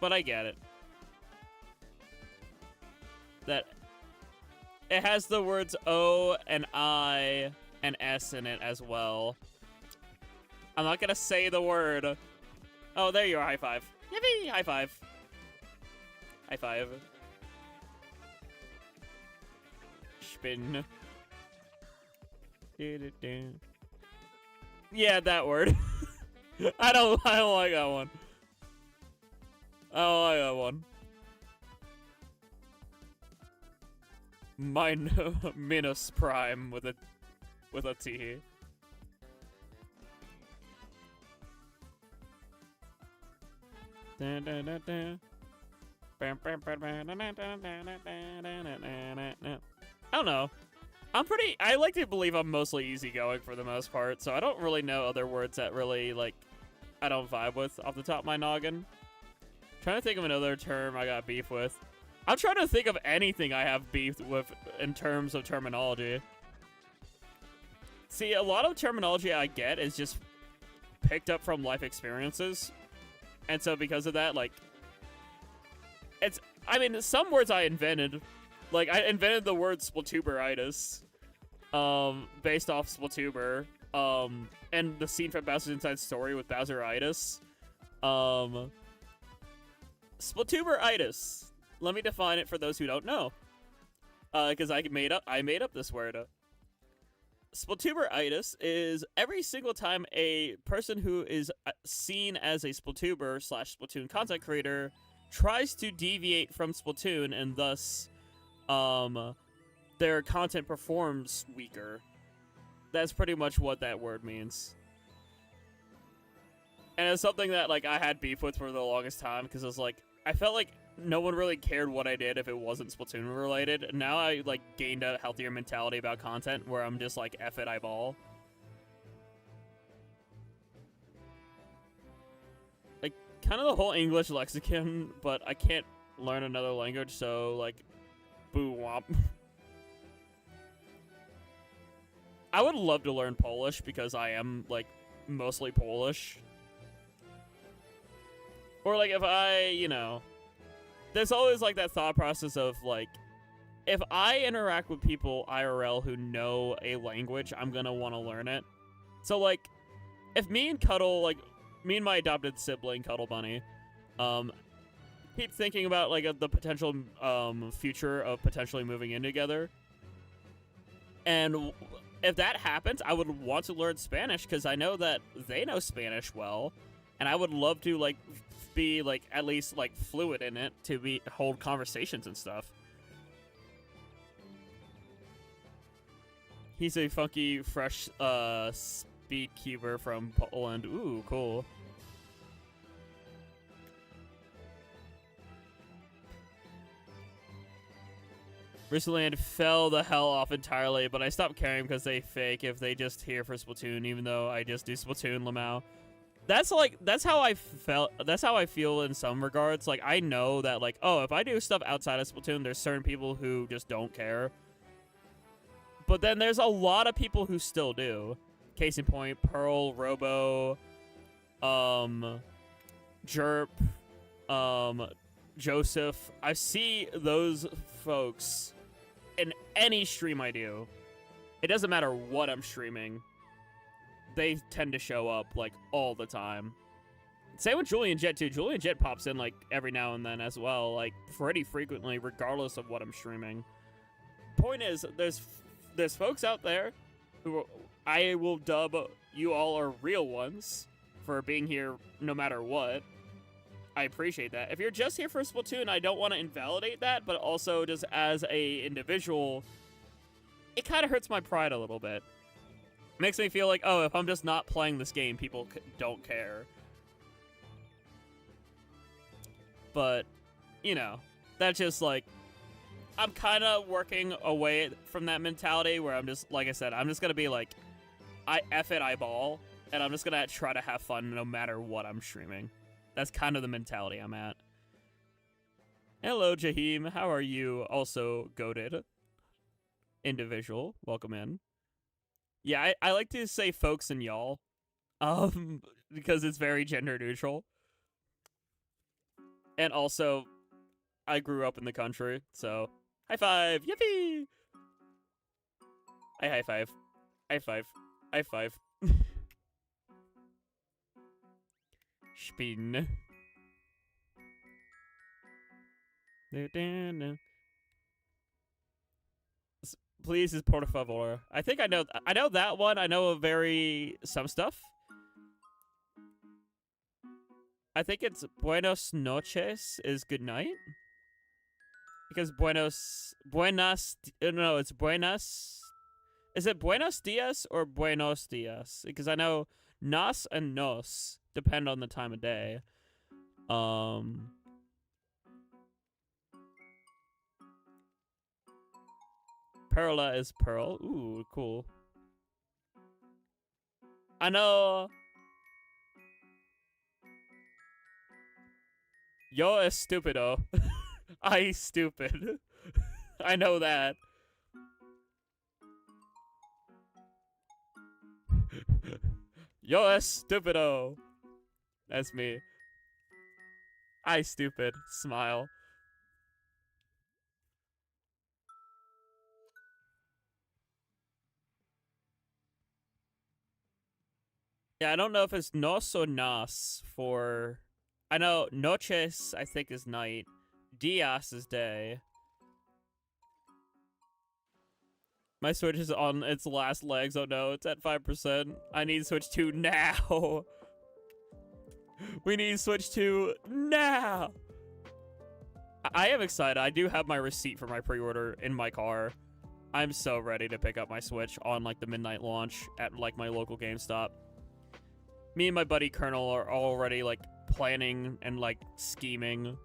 But I get it. That it has the words O and I and S in it as well. I'm not gonna say the word. Oh, there you are. High five. Yippee! High five. High five. Spin. Yeah, that word. I don't like that one. I don't like that one. Minus prime with a T. I don't know. I like to believe I'm mostly easygoing for the most part, so I don't really know other words that really, like, I don't vibe with off the top of my noggin. Trying to think of another term I got beef with. I'm trying to think of anything I have beef with in terms of terminology. See, a lot of terminology I get is just picked up from life experiences. And so because of that, like, I mean, some words I invented. Like, I invented the word Splatuberitis, based off Splatuber, and the scene from Bowser's Inside Story with Bowseritis. Splatuberitis. Let me define it for those who don't know. Because I made up this word. Splatuberitis is every single time a person who is seen as a Splatuber / Splatoon content creator tries to deviate from Splatoon and thus their content performs weaker. That's pretty much what that word means. And it's something that, like, I had beef with for the longest time, because it was like, I felt like no one really cared what I did if it wasn't Splatoon related. Now I, like, gained a healthier mentality about content where I'm just like, F it, I ball. Like, kind of the whole English lexicon, but I can't learn another language, so, like, boo womp. I would love to learn Polish because I am, like, mostly Polish. Or, like, if I, you know, there's always, like, that thought process of, like, if I interact with people IRL who know a language, I'm gonna want to learn it. So, like, if me and Cuddle, like, me and my adopted sibling, Cuddle Bunny, keep thinking about, like, the potential, future of potentially moving in together. And if that happens, I would want to learn Spanish, because I know that they know Spanish well, and I would love to, like, be, like, at least, like, fluid in it to hold conversations and stuff. He's a funky, fresh, speed cuber from Poland. Ooh, cool. Recently, I fell the hell off entirely, but I stopped caring because they fake if they just here for Splatoon, even though I just do Splatoon Lamau. That's how I felt. That's how I feel in some regards. Like, I know that, like, oh, if I do stuff outside of Splatoon, there's certain people who just don't care. But then there's a lot of people who still do. Case in point, Pearl, Robo, Jerp, Joseph. I see those folks in any stream I do. It doesn't matter what I'm streaming. They tend to show up, like, all the time. Same with Julian Jet, too. Julian Jet pops in, like, every now and then as well, like, pretty frequently, regardless of what I'm streaming. Point is, there's folks out there who I will dub you all are real ones for being here no matter what. I appreciate that. If you're just here for Splatoon, I don't want to invalidate that, but also just as a individual, it kind of hurts my pride a little bit. Makes me feel like, oh, if I'm just not playing this game, people don't care. But, you know, that's just like, I'm kind of working away from that mentality where I'm just, like I said, I'm just going to be like, I F it, I ball, and I'm just going to try to have fun no matter what I'm streaming. That's kind of the mentality I'm at. Hello, Jaheim. How are you? Also, goated individual. Welcome in. Yeah, I like to say folks and y'all, because it's very gender neutral. And also, I grew up in the country, so high five, yippee! I high five, high five, high five. Spin. Please, is por favor. I think I know that one. I know some stuff. I think it's buenos noches is good night. Because it's buenas. Is it buenos dias or buenos dias? Because I know nas and nos depend on the time of day. Perla is pearl. Ooh, cool. I know. Yo es stupido. I stupid. I know that. Yo es stupido. That's me. I stupid. Smile. Yeah, I don't know if it's nos or nas for... I know noches, I think, is night. Dias is day. My Switch is on its last legs. Oh no, it's at 5%. I need Switch 2 now. We need Switch 2 now. I am excited. I do have my receipt for my pre-order in my car. I'm so ready to pick up my Switch on, like, the midnight launch at, like, my local GameStop. Me and my buddy Colonel are already, like, planning and, like, scheming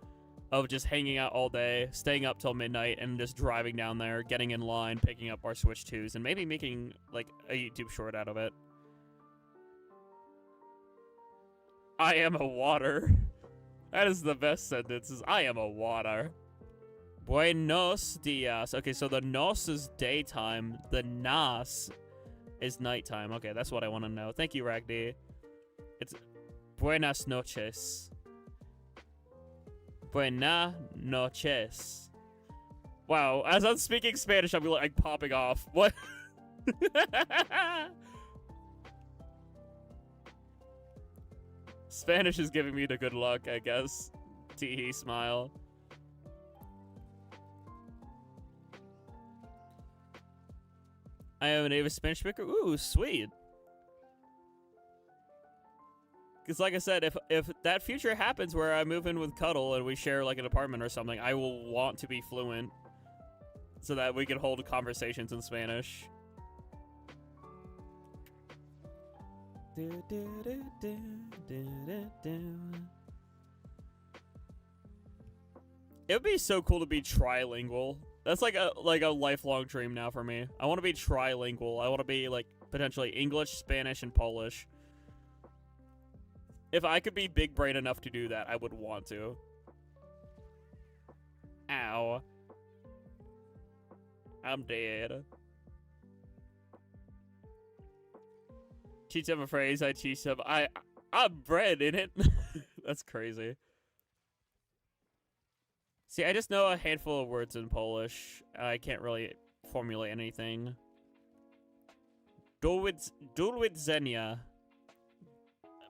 of just hanging out all day, staying up till midnight, and just driving down there, getting in line, picking up our Switch 2s, and maybe making, like, a YouTube short out of it. I am a water. That is the best sentence, is I am a water. Buenos dias. Okay, so the nos is daytime. The nas is nighttime. Okay, that's what I want to know. Thank you, Ragdi. It's buenas noches. Buenas noches. Wow, as I'm speaking Spanish, I'm like popping off. What? Spanish is giving me the good luck, I guess. Teehee smile. I am a native Spanish speaker. Ooh, sweet. Because like I said, if that future happens where I move in with Cuddle and we share like an apartment or something, I will want to be fluent so that we can hold conversations in Spanish. It would be so cool to be trilingual. That's like a lifelong dream now for me. I want to be trilingual. I want to be like potentially English, Spanish, and Polish. If I could be big brain enough to do that, I would want to. Ow. I'm dead. Teach them a phrase, I teach them. I'm bred in it. That's crazy. See, I just know a handful of words in Polish. I can't really formulate anything. Do widzenia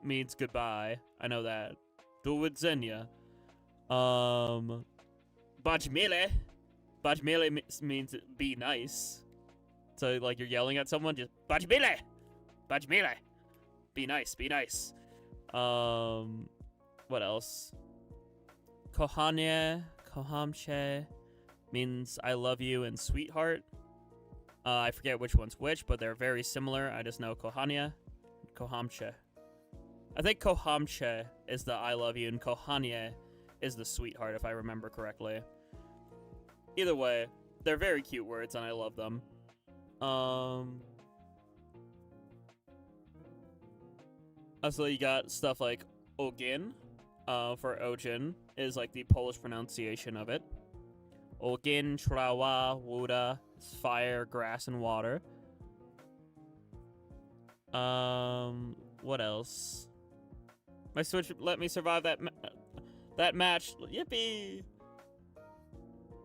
means goodbye. I know that. Do widzenia. Bądź mile means be nice. So, like, you're yelling at someone, just bądź mile. Be nice, be nice. What else? Kohamche means I love you and sweetheart. I forget which one's which, but they're very similar. I just know Kohamche. I think Kohamche is the I love you and Kohanie is the sweetheart, if I remember correctly. Either way, they're very cute words and I love them. Also, you got stuff like Ogin, for Ojin, is like the Polish pronunciation of it. Ogin, trawa, woda, fire, grass, and water. What else? My Switch let me survive that match. Yippee!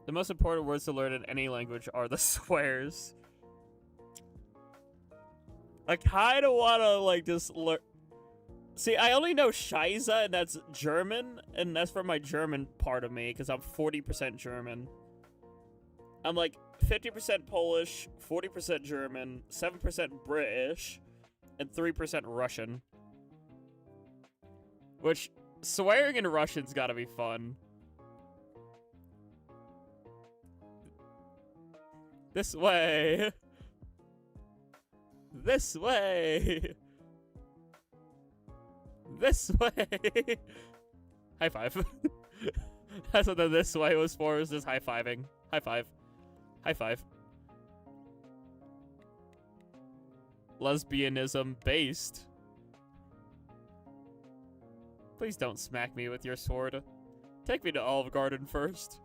The most important words to learn in any language are the swears. I kind of want to, like, just learn... See, I only know Scheiße, and that's German, and that's from my German part of me, because I'm 40% German. I'm, like, 50% Polish, 40% German, 7% British, and 3% Russian. Which, swearing in Russian's gotta be fun. This way! This way! This way! High five. That's what the this way was for, was just high-fiving. High five. High five. Lesbianism based. Please don't smack me with your sword. Take me to Olive Garden first.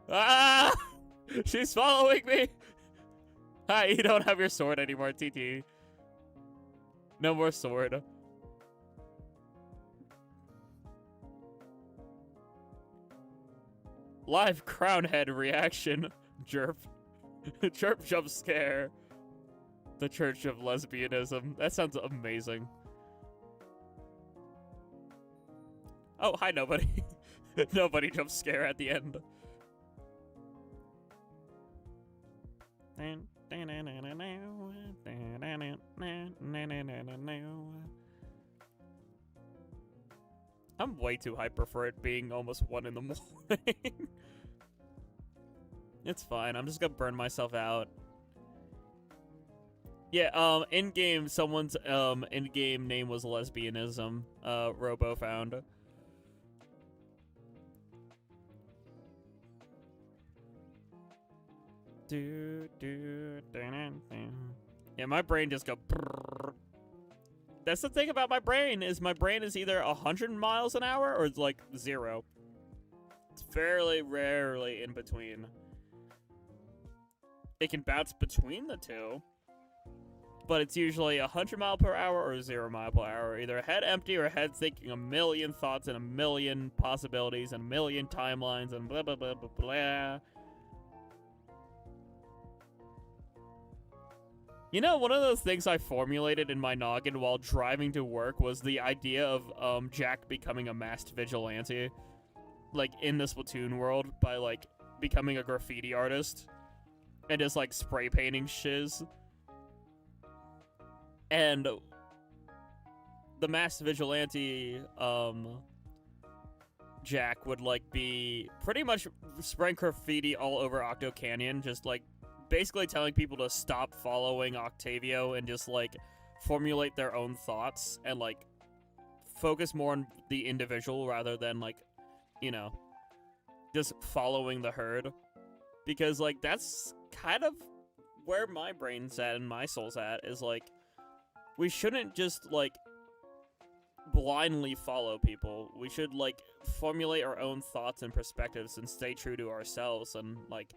Ah! She's following me! Hi, you don't have your sword anymore, TT. No more sword. Live crown head reaction. Jerp. Jerp jump scare. The Church of Lesbianism. That sounds amazing. Oh, hi, nobody. Nobody jump scare at the end. I'm way too hyper for it being almost 1 in the morning. It's fine. I'm just gonna burn myself out. Yeah, in-game, someone's, in-game name was lesbianism, Robo found. Yeah, my brain just go brrr. That's the thing about my brain, is my brain is either 100 miles an hour or it's like 0. It's fairly rarely in between. It can bounce between the two, but it's usually 100 mile per hour or 0 mile per hour. Either head empty or head thinking a million thoughts and a million possibilities and a million timelines and blah, blah, blah, blah, blah. You know, one of those things I formulated in my noggin while driving to work was the idea of Jack becoming a masked vigilante, like, in the Splatoon world, by, like, becoming a graffiti artist and just, like, spray painting shiz. And the masked vigilante, Jack would, like, be pretty much spraying graffiti all over Octo Canyon, just, like, basically telling people to stop following Octavio and just, like, formulate their own thoughts and, like, focus more on the individual rather than, like, you know, just following the herd. Because, like, that's kind of where my brain's at and my soul's at, is, like, we shouldn't just, like, blindly follow people. We should, like, formulate our own thoughts and perspectives and stay true to ourselves and, like,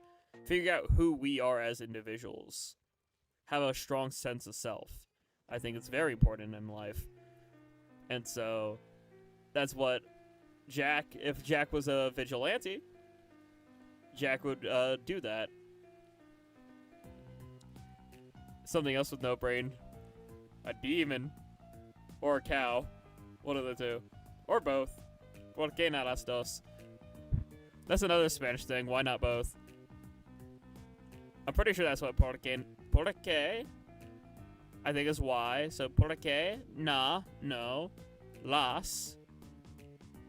figure out who we are as individuals. Have a strong sense of self. I think it's very important in life. And so, that's what Jack, if Jack was a vigilante, Jack would do that. Something else with no brain. A demon. Or a cow. One of the two. Or both. ¿Por qué no las dos? That's another Spanish thing. Why not both? I'm pretty sure that's what porque I think is why. So porque, na, no, las,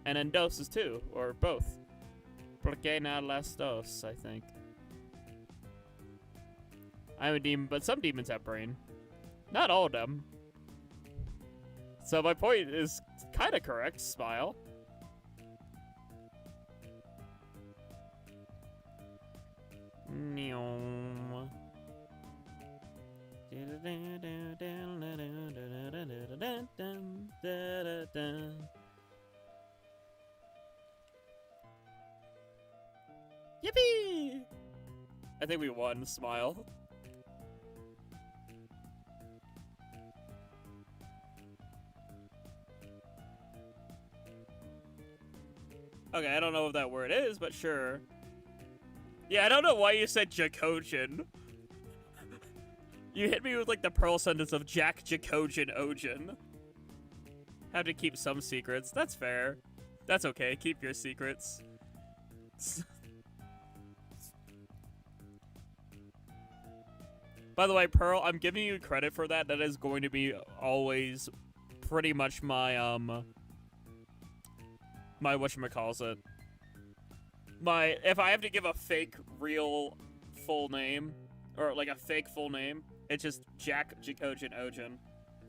and then dos is two, or both. Porque na las dos, I think. I'm a demon, but some demons have brain. Not all of them. So my point is kind of correct, Smile. Yippee! I think we won, Smile. Okay, I don't know what that word is, but sure. Yeah, I don't know why you said Jackogień. You hit me with, like, the pearl sentence of Jack, Jackogień, Ojin. Have to keep some secrets. That's fair. That's okay. Keep your secrets. By the way, Pearl, I'm giving you credit for that. That is going to be always pretty much my, my whatchamacallit. If I have to give a fake, real, full name, or, like, a fake full name, it's just Jack, Jackogień, Ojin.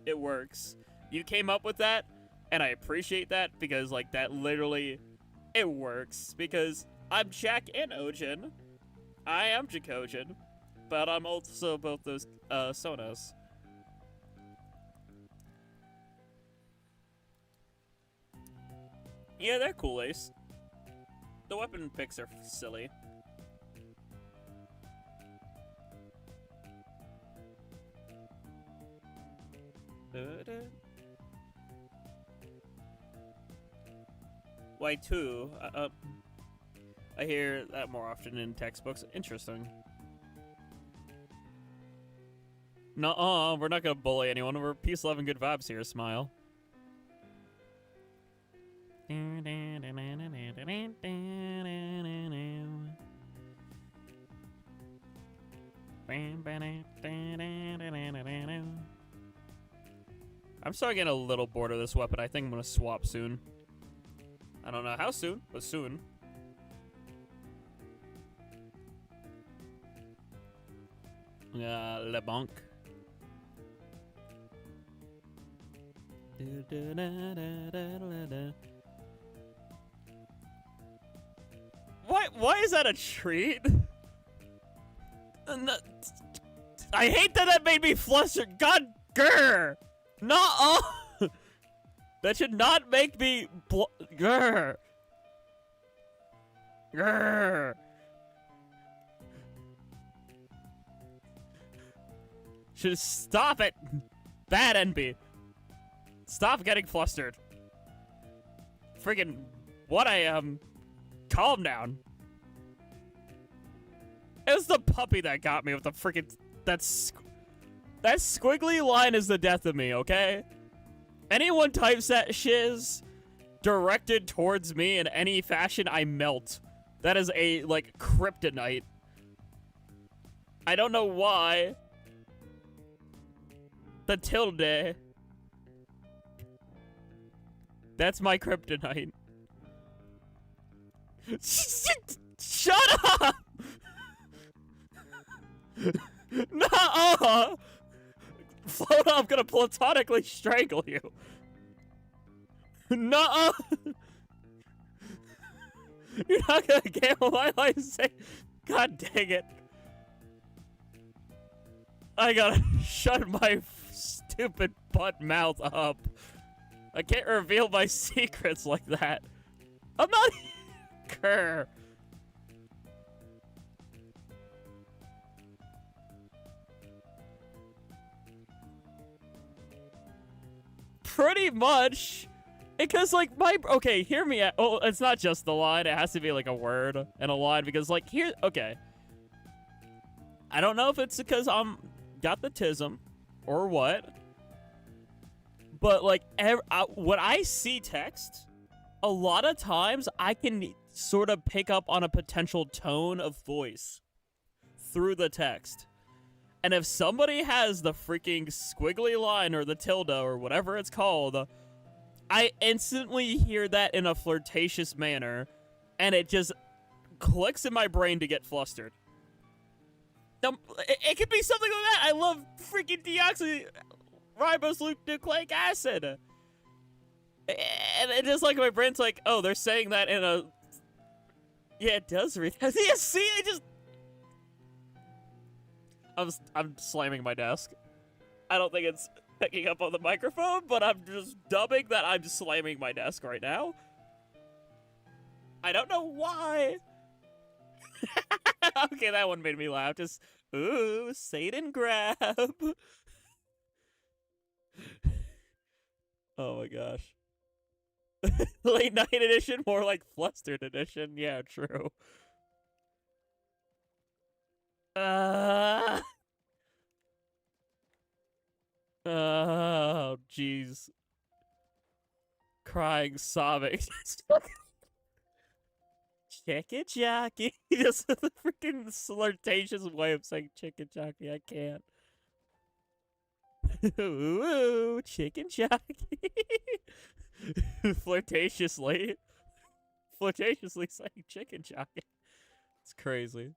It works. You came up with that, and I appreciate that, because, like, that literally, it works. Because I'm Jack and Ojin. I am Jackogień, but I'm also both those, sonas. Yeah, they're cool, Ace. The weapon picks are silly. Why two? I hear that more often in textbooks. Interesting. Nuh-uh, we're not gonna bully anyone. We're peace, love, and good vibes here, Smile. I'm starting to get a little bored of this weapon. I think I'm gonna swap soon. I don't know how soon, but soon. Le Bonk. Why is that a treat? I hate that made me flustered. God, grr. No, that should not make me grr. Grr. Should stop it. Bad NB. Stop getting flustered. Friggin' what I am. Calm down. It was the puppy that got me with the freaking that squiggly line is the death of me, okay? Anyone types that shiz directed towards me in any fashion, I melt. That is a like kryptonite. I don't know why. The tilde. That's my kryptonite. Shut up! No! Float, I'm gonna platonically strangle you. No! You're not gonna gamble my life. Say, God dang it! I gotta shut my stupid butt mouth up. I can't reveal my secrets like that. I'm not. Grr. Pretty much. Because, like, okay, hear me out. Oh, it's not just the line. It has to be, like, a word and a line. Because, like, here, okay. I don't know if it's because got the tism or what. But, like, when I see text, a lot of times I can sort of pick up on a potential tone of voice through the text. And if somebody has the freaking squiggly line or the tilde or whatever it's called, I instantly hear that in a flirtatious manner, and it just clicks in my brain to get flustered. Now, it could be something like that. I love freaking deoxyribonucleic acid. And it just like my brain's like, oh, they're saying that in a... Yeah, it does read... Yeah, see, I just... I'm slamming my desk. I don't think it's picking up on the microphone, but I'm just dubbing that I'm slamming my desk right now. I don't know why. Okay, that one made me laugh. Just, ooh, Satan grab. Oh my gosh. Late night edition, more like flustered edition. Yeah, true. Oh, jeez. Crying, sobbing. Jackogień. Just a freaking flirtatious way of saying Jackogień. I can't. Ooh, Jackogień. Flirtatiously saying Jackogień. It's crazy.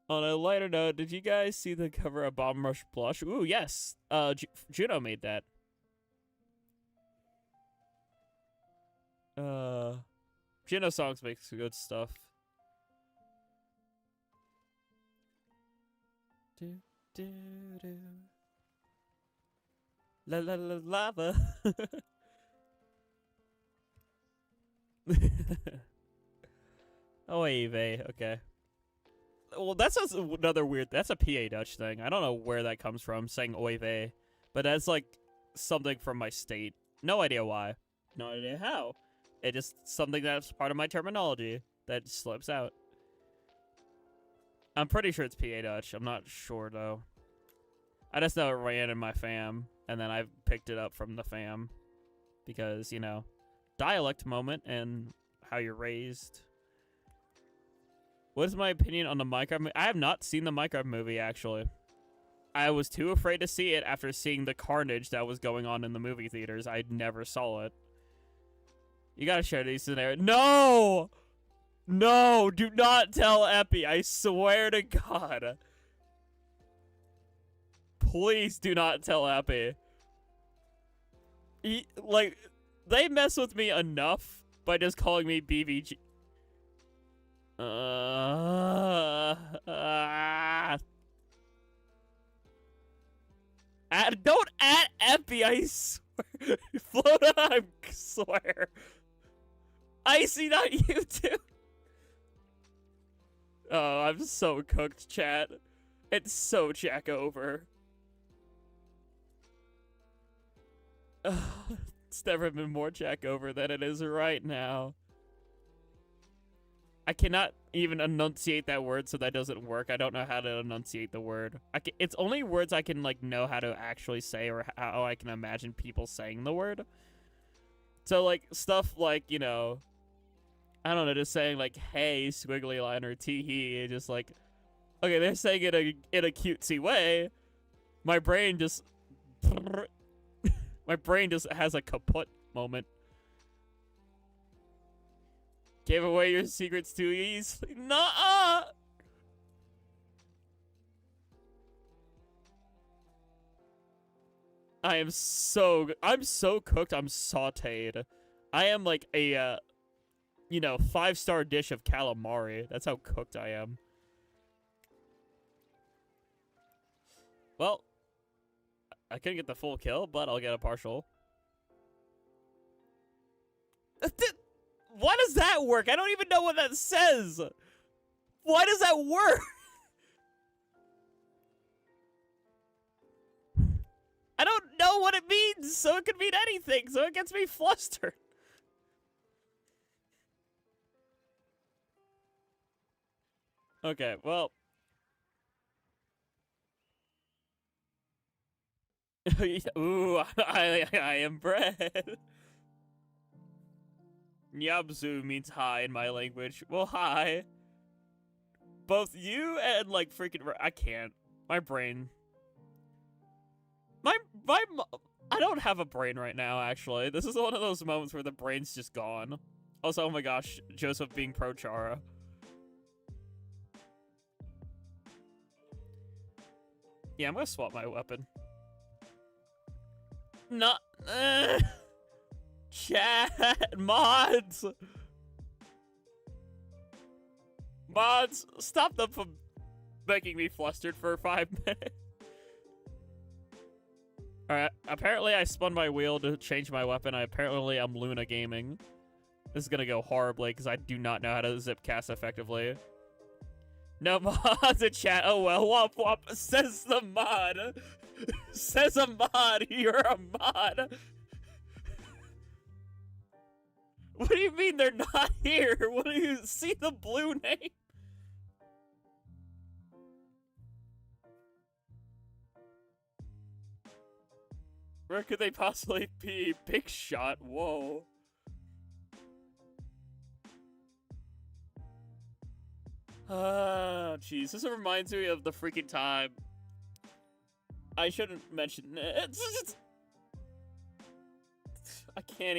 On a lighter note, did you guys see the cover of Bomb Rush Blush? Ooh, yes. Juno made that. Juno songs makes good stuff. Do do do. La la la lava. Oh, Eve. Okay. Well, that's another weird... That's a PA Dutch thing. I don't know where that comes from, saying oive. But that's, like, something from my state. No idea why. No idea how. It's just something that's part of my terminology that slips out. I'm pretty sure it's PA Dutch. I'm not sure, though. I just know it ran in my fam, and then I picked it up from the fam. Because, you know, dialect moment and how you're raised... What is my opinion on the Minecraft movie? I have not seen the Minecraft movie, actually. I was too afraid to see it after seeing the carnage that was going on in the movie theaters. I never saw it. You gotta share these scenarios. No! No! Do not tell Epi. I swear to God. please do not tell Epi. Like, they mess with me enough by just calling me BBG. Don't add Epi, I swear. Flota, I swear. Icy, not you too. Oh, I'm so cooked, chat. It's so Jack over. It's never been more Jack over than it is right now. I cannot even enunciate that word, so that doesn't work. I don't know how to enunciate the word. It's only words I can, like, know how to actually say or how I can imagine people saying the word. So, like, stuff like, you know, I don't know, just saying, like, hey, squiggly line, or tee-hee, just like, okay, they're saying it in a cutesy way. My brain just... my brain just has a kaput moment. Gave away your secrets too easily. Nuh-uh! I'm so cooked, I'm sauteed. I am like a, you know, 5-star dish of calamari. That's how cooked I am. Well, I couldn't get the full kill, but I'll get a partial. Why does that work? I don't even know what that says. Why does that work? I don't know what it means, so it could mean anything, so it gets me flustered. Okay, well. Ooh, I am bread. Nyabzu means hi in my language. Well, hi. Both you and, like, freaking... I can't. My brain... I don't have a brain right now, actually. This is one of those moments where the brain's just gone. Also, oh my gosh, Joseph being pro Chara. Yeah, I'm gonna swap my weapon. No... Chat! Mods! Mods, stop them from making me flustered for 5 minutes. Alright, apparently I spun my wheel to change my weapon. Apparently I'm Luna Gaming. This is gonna go horribly because I do not know how to zip cast effectively. No mods in chat. Oh well, womp womp. Says the mod. Says a mod. You're a mod. What do you mean they're not here? What do you see the blue name? Where could they possibly be? Big shot. Whoa. Jeez. This reminds me of the freaking time. I shouldn't mention it. I can't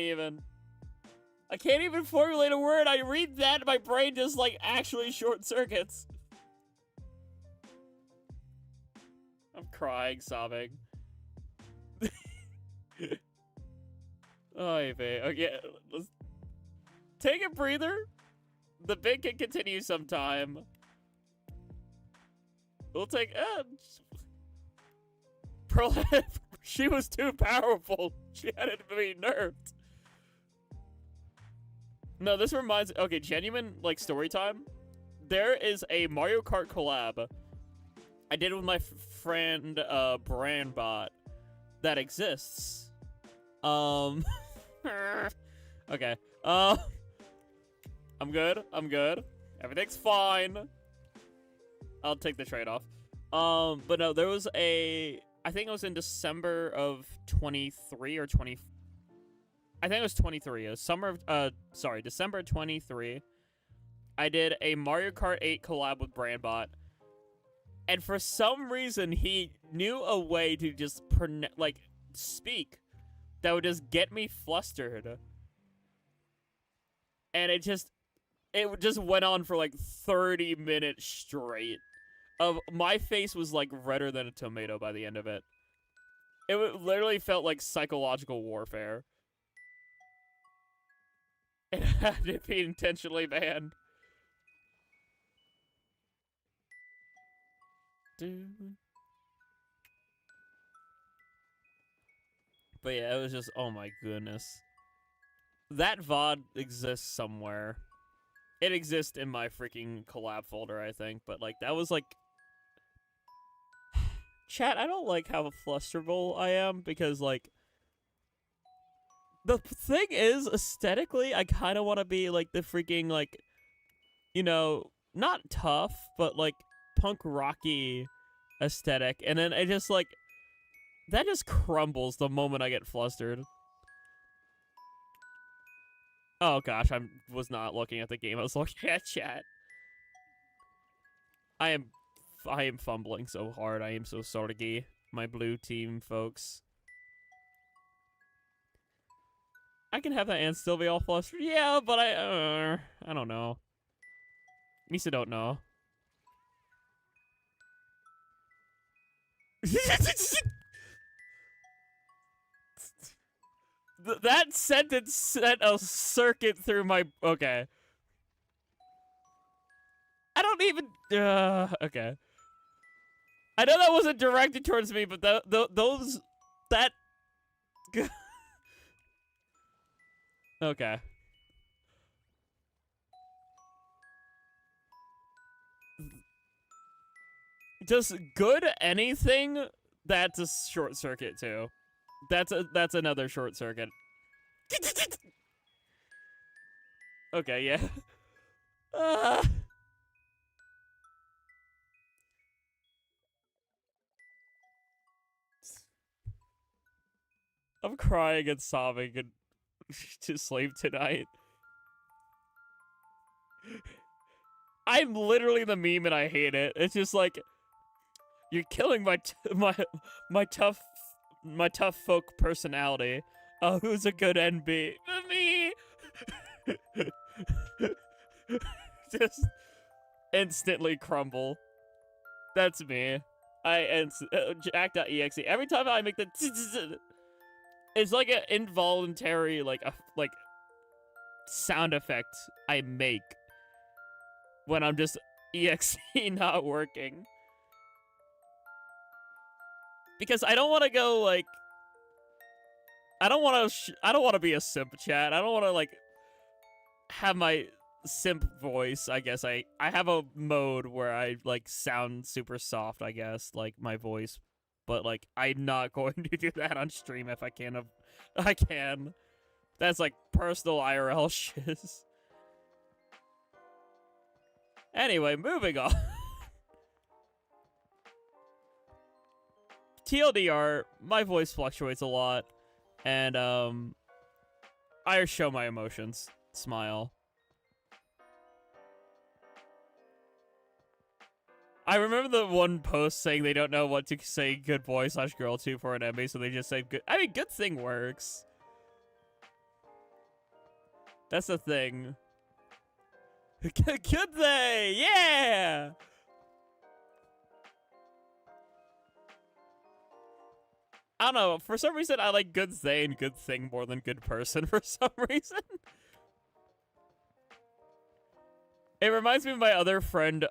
even formulate a word. I read that and my brain just, like, actually short circuits. I'm crying, sobbing. Oh, babe. Okay, let's take a breather. The bit can continue sometime. We'll take... she was too powerful. She had to be nerfed. No, this reminds... Okay, genuine, like, story time. There is a Mario Kart collab I did with my friend, Brandbot, that exists. Okay. I'm good. Everything's fine. I'll take the trade-off. But no, there was a... I think it was in December of 23 or 20... I think it was 23. It was December 23. I did a Mario Kart 8 collab with Brandbot. And for some reason, he knew a way to just, speak that would just get me flustered. And it just went on for, like, 30 minutes straight. of my face was like redder than a tomato by the end of it. It literally felt like psychological warfare. It had to be intentionally banned. Dude. But yeah, it was just, oh my goodness. That VOD exists somewhere. It exists in my freaking collab folder, I think. But, like, that was, like... Chat, I don't like how flusterable I am, because, like... The thing is, aesthetically, I kind of want to be, like, the freaking, like... You know, not tough, but, like, punk rocky aesthetic. And then it just, like... That just crumbles the moment I get flustered. Oh gosh, I was not looking at the game. I was looking at chat. I am fumbling so hard. I am so sorry, my blue team folks. I can have that and still be all flustered. Yeah, but I don't know. Misa don't know. That sentence sent a circuit through my... Okay. I don't even... okay. I know that wasn't directed towards me, but those... That... Okay. Just good anything, that's a short circuit, too. That's another short circuit. Okay, yeah. I'm crying and sobbing and to sleep tonight. I'm literally the meme and I hate it. It's just like, you're killing my tough folk personality. Oh, who's a good NB? Me. Just instantly crumble. That's me. Jack.exe. Every time I make the it's like an involuntary like sound effect I make when I'm just exe not working. Because I don't want to go like I don't want to be a simp, chat. I don't want to like have my simp voice, I guess. I have a mode where I like sound super soft, I guess, like my voice, but like I'm not going to do that on stream if I can. I can. That's like personal IRL shiz. Anyway, moving on. TLDR, my voice fluctuates a lot, and I show my emotions. Smile. I remember the one post saying they don't know what to say good boy / girl to for an MB, so they just say good. I mean, good thing works. That's the thing. Good they, yeah. I don't know. For some reason, I like good they and good thing more than good person. For some reason. It reminds me of my other friend,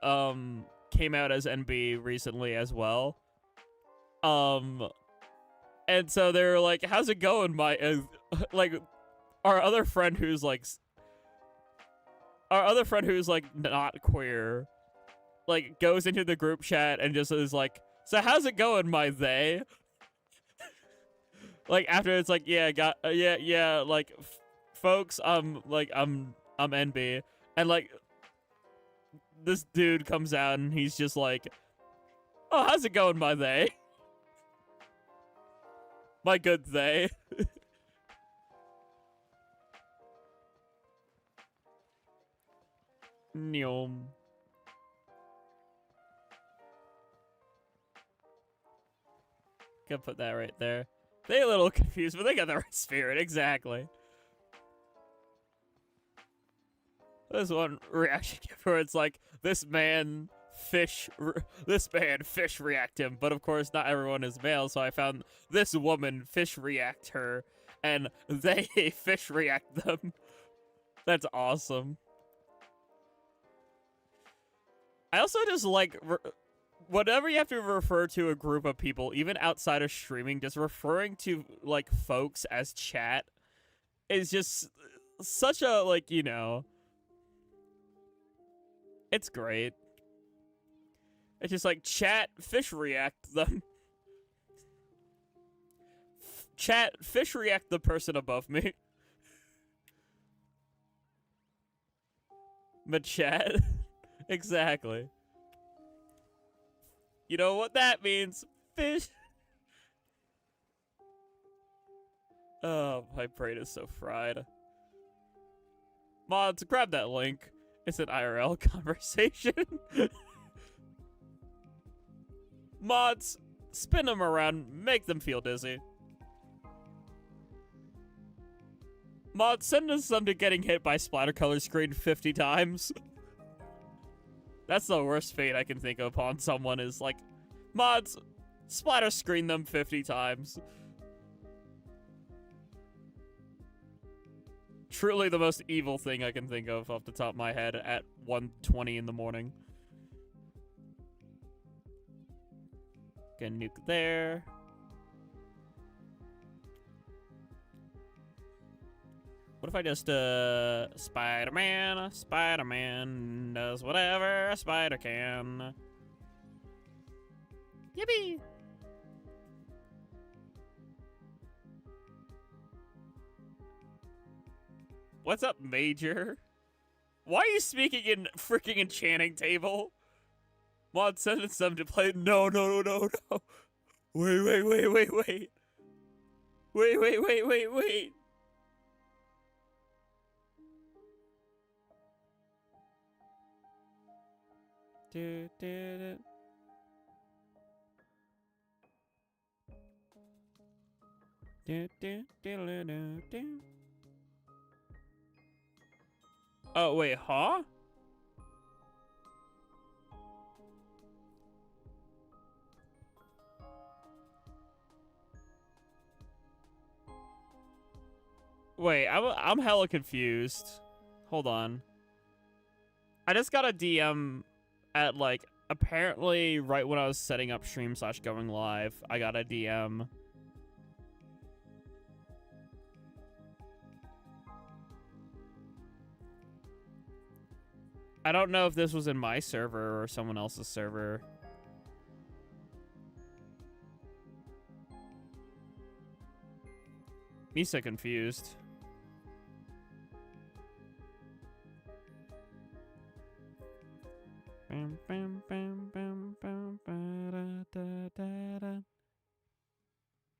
came out as NB recently as well. And so they were like, how's it going, my, like, our other friend who's like not queer, like, goes into the group chat and just is like, so how's it going, my they? Like, after it's like, yeah, yeah, like, folks, I'm NB. And, like, this dude comes out and he's just like, oh, how's it going, my they? My good they. Nyom. Gonna put that right there. They a little confused, but they got the right spirit, exactly. There's one reaction where it's like, this man this man fish react him, but of course not everyone is male, so I found this woman fish react her, and they fish react them. That's awesome. I also just like, whenever you have to refer to a group of people, even outside of streaming, just referring to, like, folks as chat is just such a, like, you know, it's great. It's just like, chat, fish react them. Chat, fish react the person above me. But chat, exactly. You know what that means? Fish. Oh, my brain is so fried. Mods, grab that link. It's an IRL conversation. Mods, spin them around, make them feel dizzy. Mods, send us some to getting hit by splatter color screen 50 times. That's the worst fate I can think of on someone is like, mods, splatter screen them 50 times. Truly the most evil thing I can think of off the top of my head at 1:20 in the morning. Get a nuke there. What if I just, Spider-Man does whatever a spider can. Yippee! What's up, Major? Why are you speaking in freaking enchanting table? Mod sent them to play. No. Wait. Wait. Oh, wait, huh? Wait, I'm hella confused. Hold on. I just got a DM at, like, apparently right when I was setting up stream/going live, I got a DM. I don't know if this was in my server or someone else's server. Me so confused.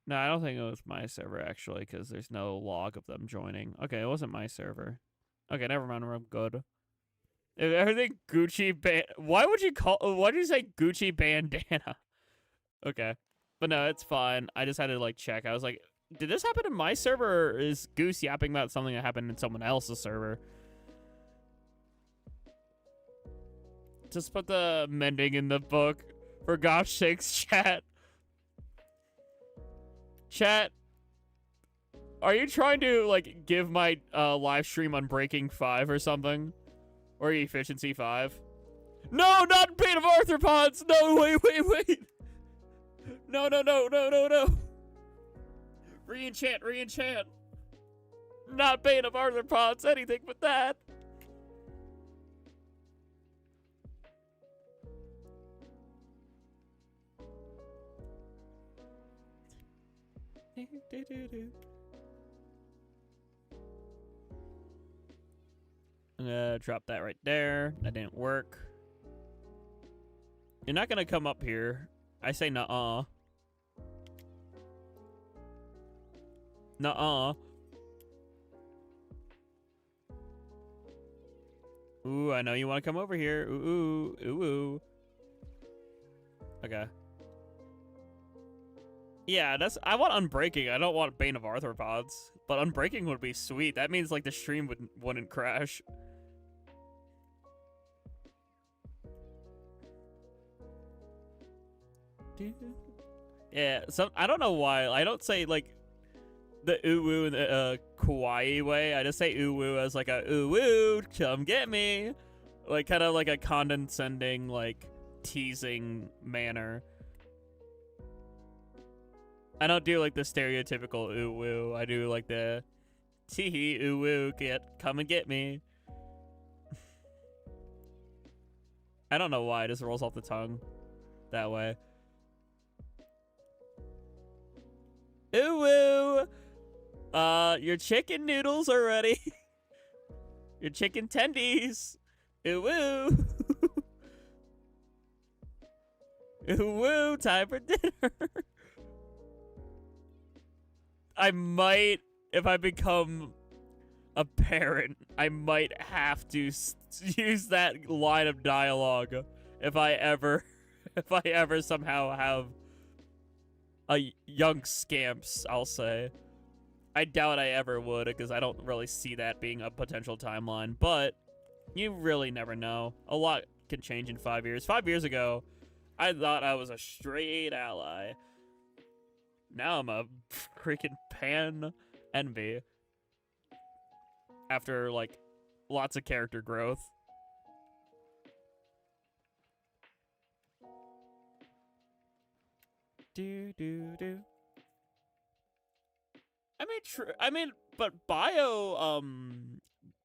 No, I don't think it was my server, actually, because there's no log of them joining. Okay, it wasn't my server. Okay, never mind, I'm good. If everything Gucci why would you say Gucci bandana? Okay. But no, it's fine. I just had to, like, check. I was like, did this happen in my server, or is Goose yapping about something that happened in someone else's server? Just put the mending in the book. For gosh sakes, chat. Chat. Are you trying to, like, give my live stream Unbreaking 5 or something? Or Efficiency 5? No, not Bane of Arthropods! No, wait! No. Re-enchant. Not Bane of Arthropods, anything but that. I'm gonna drop that right there. That didn't work. You're not gonna come up here. I say nuh-uh. Nuh-uh. Ooh, I know you want to come over here. Ooh. Okay. Yeah, I want Unbreaking. I don't want Bane of Arthropods. But Unbreaking would be sweet. That means, like, the stream wouldn't crash. Yeah, I don't know why. I don't say, like, the ooh-woo in a kawaii way. I just say ooh-woo as, like, a ooh-woo, come get me. Like, kind of like a condescending, like, teasing manner. I don't do, like, the stereotypical ooh-woo. I do, like, the tee-hee, ooh-woo, come and get me. I don't know why. It just rolls off the tongue that way. Ooh-woo! Your chicken noodles are ready. Your chicken tendies. Ooh-woo! Ooh-woo, time for dinner. I might, if I become a parent, I might have to use that line of dialogue if I ever somehow have a young scamps, I'll say. I doubt I ever would, because I don't really see that being a potential timeline, but you really never know. A lot can change in 5 years. 5 years ago, I thought I was a straight ally. Now I'm a freaking pan envy. After, like, lots of character growth. Do. I mean, but bio,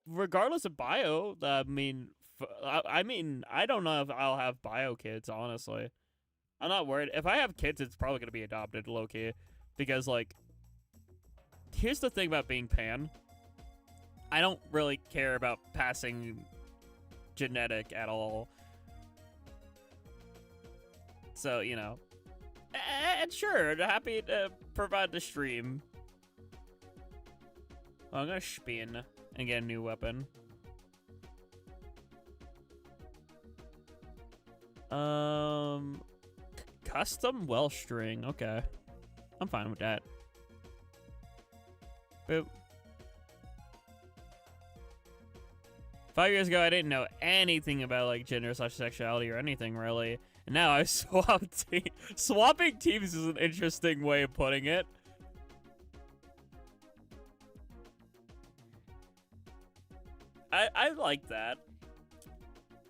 regardless of bio, I mean, I don't know if I'll have bio kids, honestly. I'm not worried. If I have kids, it's probably gonna be adopted, low-key. Because, like, here's the thing about being pan. I don't really care about passing genetic at all. So, you know. And sure, happy to provide the stream. Oh, I'm gonna spin and get a new weapon. Custom well string. Okay. I'm fine with that. Boop. 5 years ago, I didn't know anything about, like, gender/sexuality or anything, really. And now I swapping teams is an interesting way of putting it. I like that.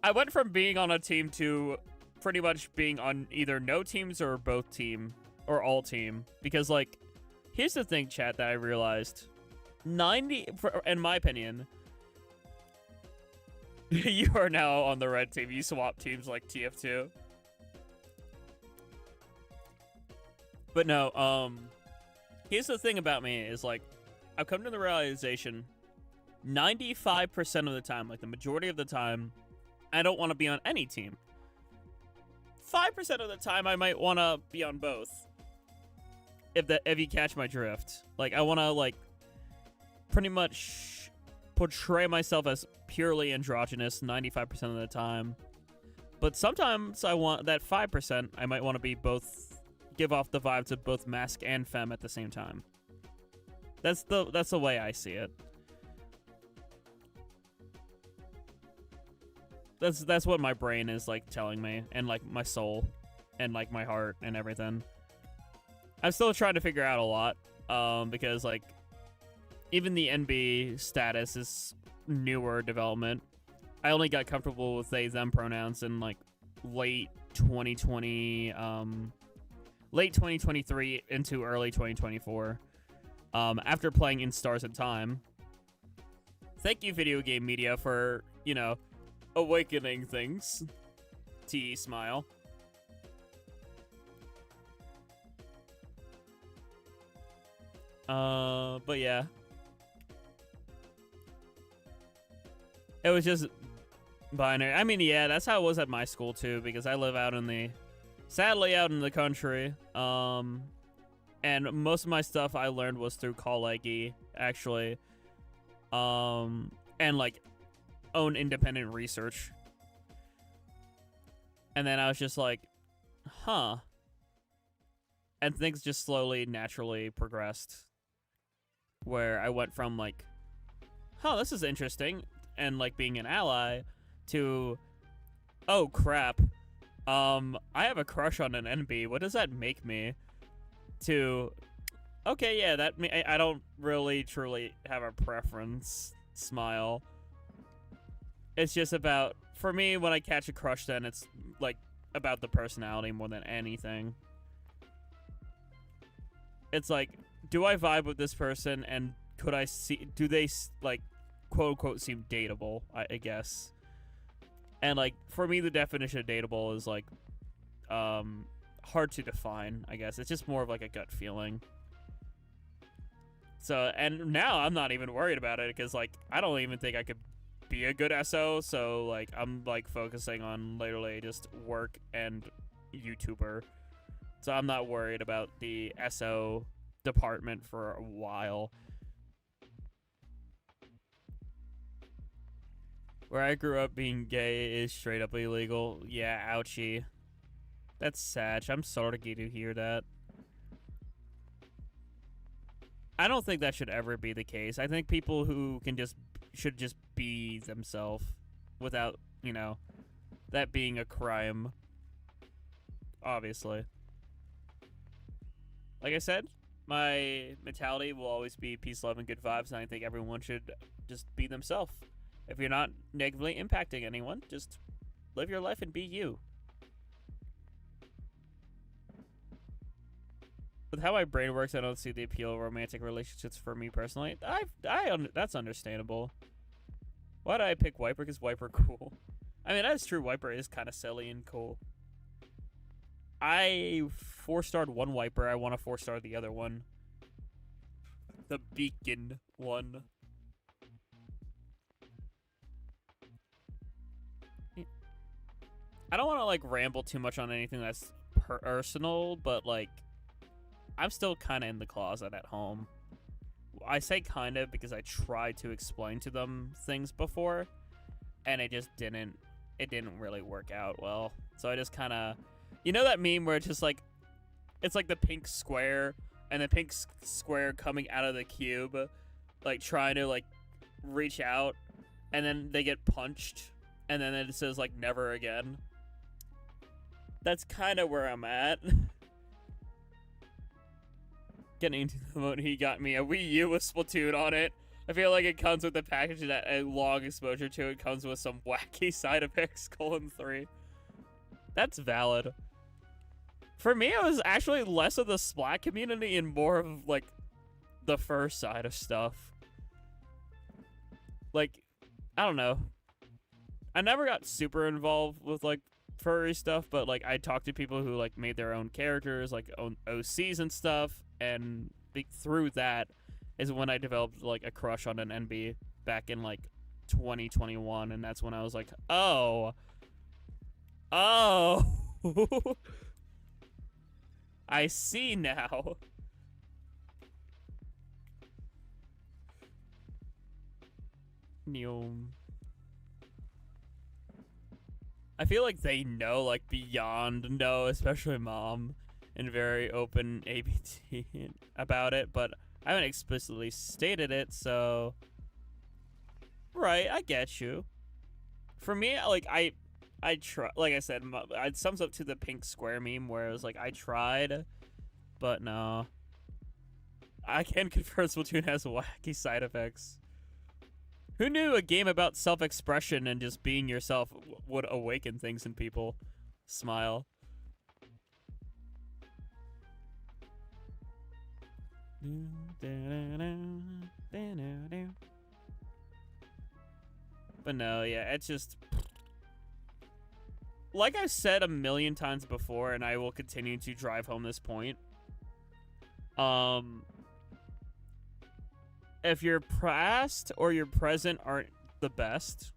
I went from being on a team to pretty much being on either no teams or both team or all team. Because, like, here's the thing, chat, that I realized. In my opinion, you are now on the red team. You swap teams like TF2. But no, here's the thing about me is, like, I've come to the realization 95% of the time, like the majority of the time, I don't want to be on any team. 5% of the time, I might want to be on both. If you catch my drift. Like, I want to, like, pretty much portray myself as purely androgynous 95% of the time. But sometimes I want that 5%, I might want to be both, give off the vibes of both masc and femme at the same time. That's the way I see it. That's what my brain is, like, telling me, and, like, my soul, and, like, my heart, and everything. I'm still trying to figure out a lot, because, like, even the NB status is newer development. I only got comfortable with they, them pronouns in, like, late 2020, late 2023 into early 2024, after playing in Stars in Time. Thank you, Video Game Media, for, you know, awakening things. T smile. But yeah. It was just binary. I mean, yeah, that's how it was at my school too, because I live out in the, sadly out in the country. And most of my stuff I learned was through Collegi, actually. And like own independent research. And then I was just like, huh. And things just slowly, naturally progressed. Where I went from like, huh, this is interesting, and like being an ally, to, oh crap, I have a crush on an NB. What does that make me? To, okay, yeah, I don't really truly have a preference. Smile. It's just about, for me, when I catch a crush, then it's like about the personality more than anything. It's like, do I vibe with this person, and do they like, quote unquote, seem dateable? I guess. And like, for me, the definition of dateable is like, hard to define, I guess. It's just more of like a gut feeling. So, and now I'm not even worried about it, because like, I don't even think I could be a good SO, so like, I'm like focusing on literally just work and YouTuber. So I'm not worried about the SO department for a while. Where I grew up, being gay is straight up illegal. Yeah, ouchie. That's sad. I'm sorry to hear that. I don't think that should ever be the case. I think people who should just be themselves without, you know, that being a crime. Obviously. Like I said, my mentality will always be peace, love, and good vibes, and I think everyone should just be themselves. If you're not negatively impacting anyone, just live your life and be you. With how my brain works, I don't see the appeal of romantic relationships for me personally. That's understandable. Why did I pick Wiper? Because Wiper cool. I mean, that's true. Wiper is kind of silly and cool. I 4-starred one Wiper. I want to 4-star the other one. The Beacon one. I don't want to like ramble too much on anything that's personal, but like, I'm still kind of in the closet at home. I say kind of because I tried to explain to them things before, and it didn't really work out well. So I just kind of, you know that meme where it's just like, it's like the pink square, and the pink square coming out of the cube, like trying to like reach out, and then they get punched, and then it says like never again. That's kind of where I'm at. Getting into the mode, he got me a Wii U with Splatoon on it. I feel like it comes with the package that a long exposure to it comes with some wacky side effects, :3. That's valid. For me, it was actually less of the Splat community and more of like the first side of stuff. Like, I don't know. I never got super involved with like furry stuff, but like I talked to people who like made their own characters, like own OCs and stuff, and through that is when I developed like a crush on an NB back in like 2021, and that's when I was like, oh I see now. I feel like they know, like, beyond know, especially Mom, and very open ABT about it, but I haven't explicitly stated it, so... Right, I get you. For me, like, I try, like I said, it sums up to the pink square meme, where it was like, I tried, but no. I can confirm Splatoon has wacky side effects. Who knew a game about self-expression and just being yourself would awaken things in people? Smile. But no, yeah, it's just... Like I've said a million times before, and I will continue to drive home this point. If your past or your present aren't the best,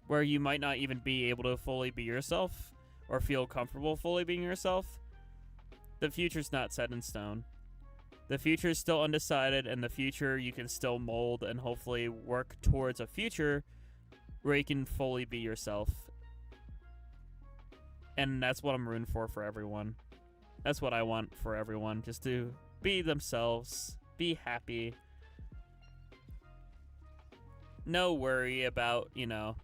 where you might not even be able to fully be yourself or feel comfortable fully being yourself, the future's not set in stone. The future is still undecided, and the future you can still mold and hopefully work towards a future where you can fully be yourself. And that's what I'm rooting for everyone. That's what I want for everyone, just to be themselves, be happy. No worry about, you know,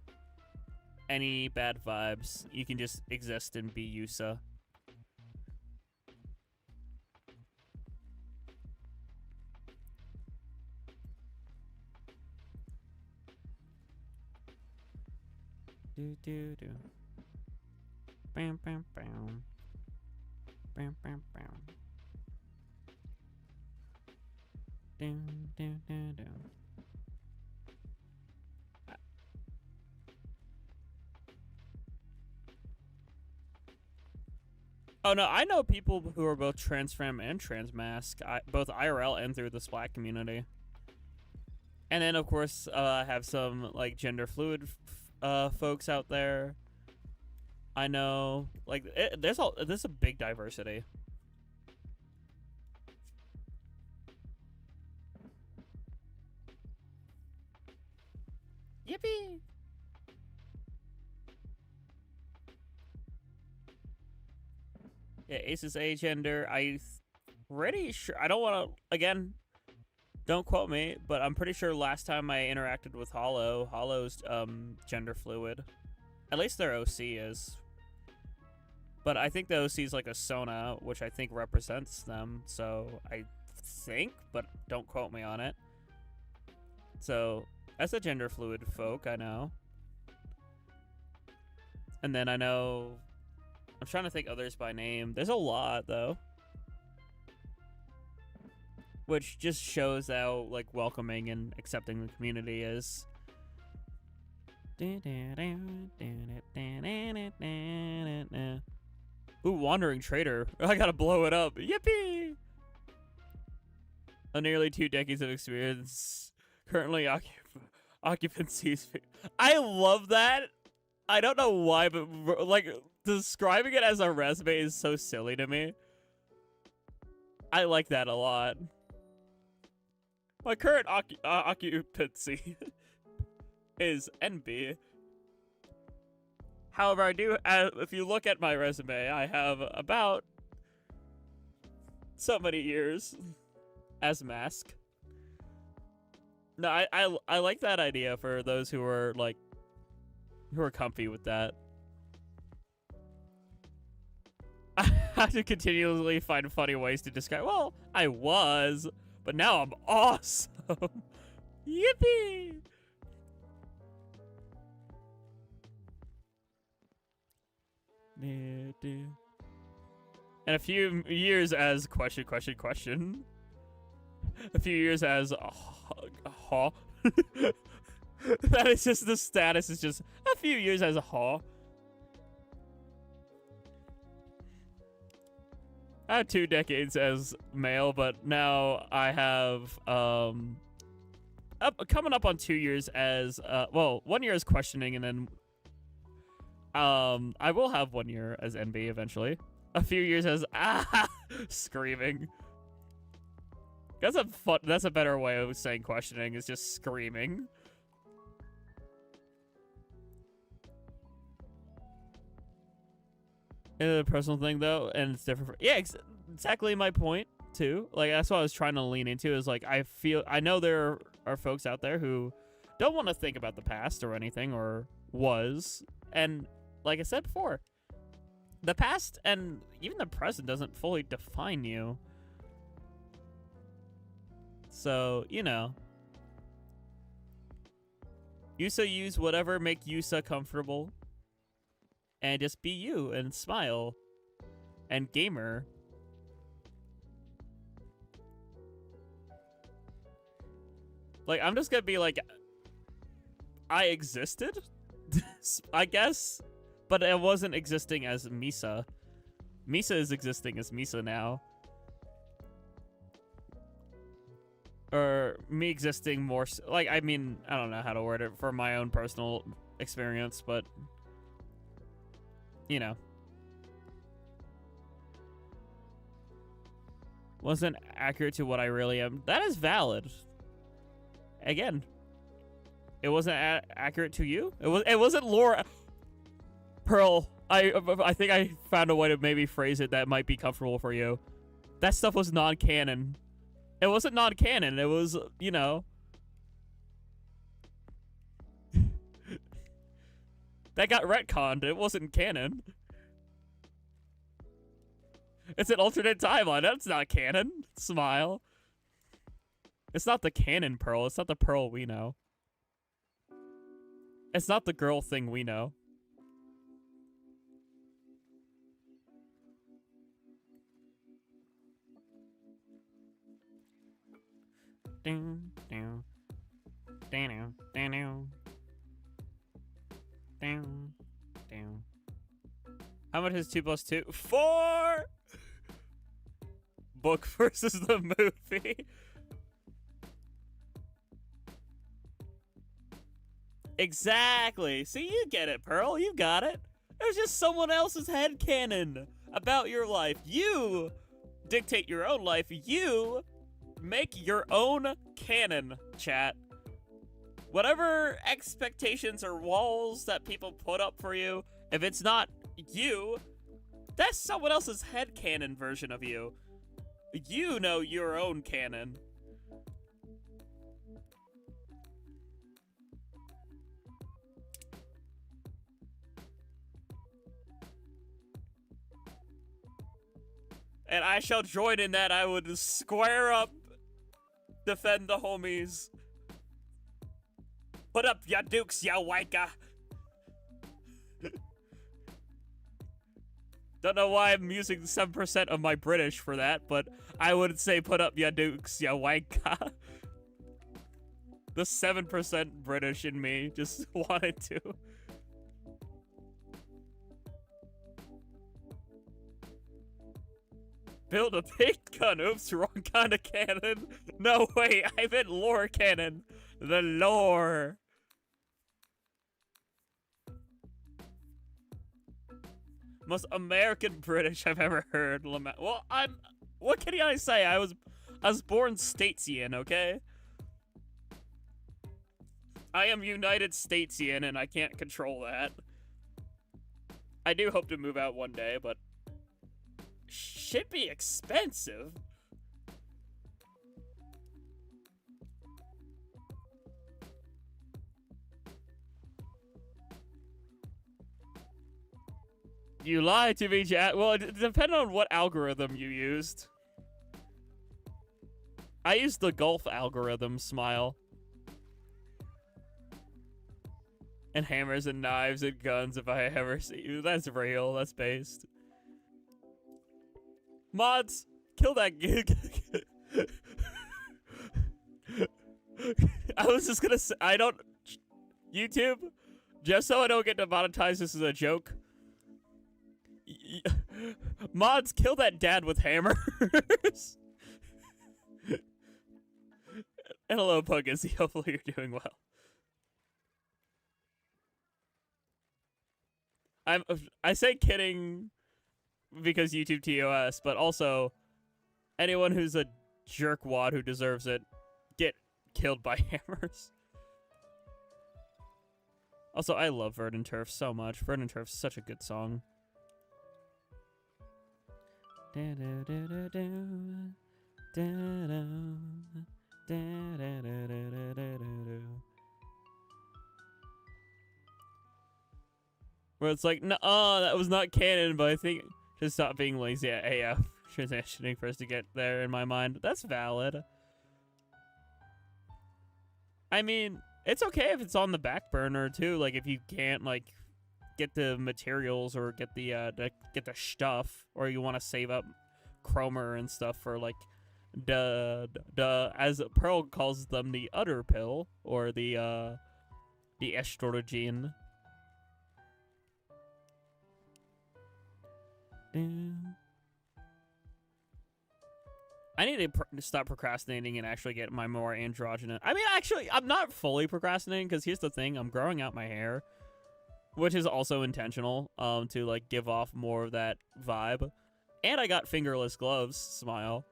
any bad vibes. You can just exist and be Yusa. Do do do. Bam bam bam. Bam bam bam. Down down down down. Oh no, I know people who are both transfem and transmask, both IRL and through the Splat community. And then of course, I have some like gender fluid folks out there. I know, like, there's a big diversity. Yippee! Yeah, Ace is agender. Pretty sure. I don't want to. Again, don't quote me, but I'm pretty sure last time I interacted with Hollow's gender fluid. At least their OC is. But I think the OC is like a Sona, which I think represents them. So I think, but don't quote me on it. So as a gender fluid folk, I know. And then I know. I'm trying to think others by name. There's a lot, though. Which just shows how, like, welcoming and accepting the community is. Ooh, Wandering Trader. I gotta blow it up. Yippee! Nearly 2 decades of experience. Currently occupancies. I love that. I don't know why, but, like, describing it as a resume is so silly to me. I like that a lot. My current occupancy is NB. However, I do, if you look at my resume, I have about so many years as mask. No, I like that idea for those who are, like, who are comfy with that. I have to continually find funny ways to describe. Well, I was, but now I'm awesome. Yippee! And a few years as question. A few years as That is just, the status is just a few years as a haw. I had 2 decades as male, but now I have coming up on 2 years as well, 1 year as questioning, and then I will have 1 year as NB eventually. A few years as screaming. That's a better way of saying questioning, is just screaming. A personal thing though, and it's different. Yeah, exactly my point too. Like, that's what I was trying to lean into. Is like, I know there are folks out there who don't want to think about the past or anything, or was, and like I said before, the past and even the present doesn't fully define you. So, you know, Yusa, use whatever make Yusa comfortable. And just be you and smile. And gamer. Like, I'm just gonna be like, I existed? I guess? But it wasn't existing as Misa. Misa is existing as Misa now. Or me existing more, like, I mean, I don't know how to word it for my own personal experience, but, you know. Wasn't accurate to what I really am. That is valid. Again, it wasn't accurate to you. It wasn't lore. Pearl, I think I found a way to maybe phrase it that might be comfortable for you. That stuff was non-canon. It wasn't non-canon. It was, you know. That got retconned. It wasn't canon. It's an alternate timeline. That's not canon. Smile. It's not the canon Pearl. It's not the Pearl we know. It's not the girl thing we know. How much is 2 plus 2? 4! Book versus the movie. Exactly. See, you get it, Pearl. You got it. It was just someone else's headcanon about your life. You dictate your own life. You make your own canon, chat. Whatever expectations or walls that people put up for you, if it's not you, that's someone else's headcanon version of you. You know your own canon. And I shall join in that. I would square up, defend the homies. Put up ya dukes, ya waika. Don't know why I'm using 7% of my British for that, but I would say put up ya dukes, ya waika. The 7% British in me just wanted to. Build a big gun. Oops, wrong kind of cannon. No, wait, I meant lore cannon. The lore. Most American British I've ever heard. Well, what can I say? I was born Statesian, okay? I am United Statesian, and I can't control that. I do hope to move out one day, but should be expensive. You lied to me, chat. Well, it depends on what algorithm you used. I used the golf algorithm, smile. And hammers and knives and guns if I ever see you. That's real. That's based. Mods, kill that gig. I was just gonna say, YouTube, just so I don't get demonetized, this is a joke. Mods, kill that dad with hammers. And hello, Pugizzy. Hopefully you're doing well. I say kidding because YouTube TOS, but also anyone who's a jerkwad who deserves it, get killed by hammers. Also, I love Verdant Turf so much. Verdant Turf's such a good song. Where it's like, no, that was not canon, but I think just stop being lazy at AF transitioning for us to get there in my mind. That's valid. I mean, it's okay if it's on the back burner too. Like if you can't like get the materials or get the stuff, or you want to save up chromer and stuff for like the as Pearl calls them, the udder pill or the estrogen. I need to stop procrastinating and actually get my more androgynous. I mean, actually, I'm not fully procrastinating because here's the thing: I'm growing out my hair, which is also intentional, to like give off more of that vibe. And I got fingerless gloves, smile.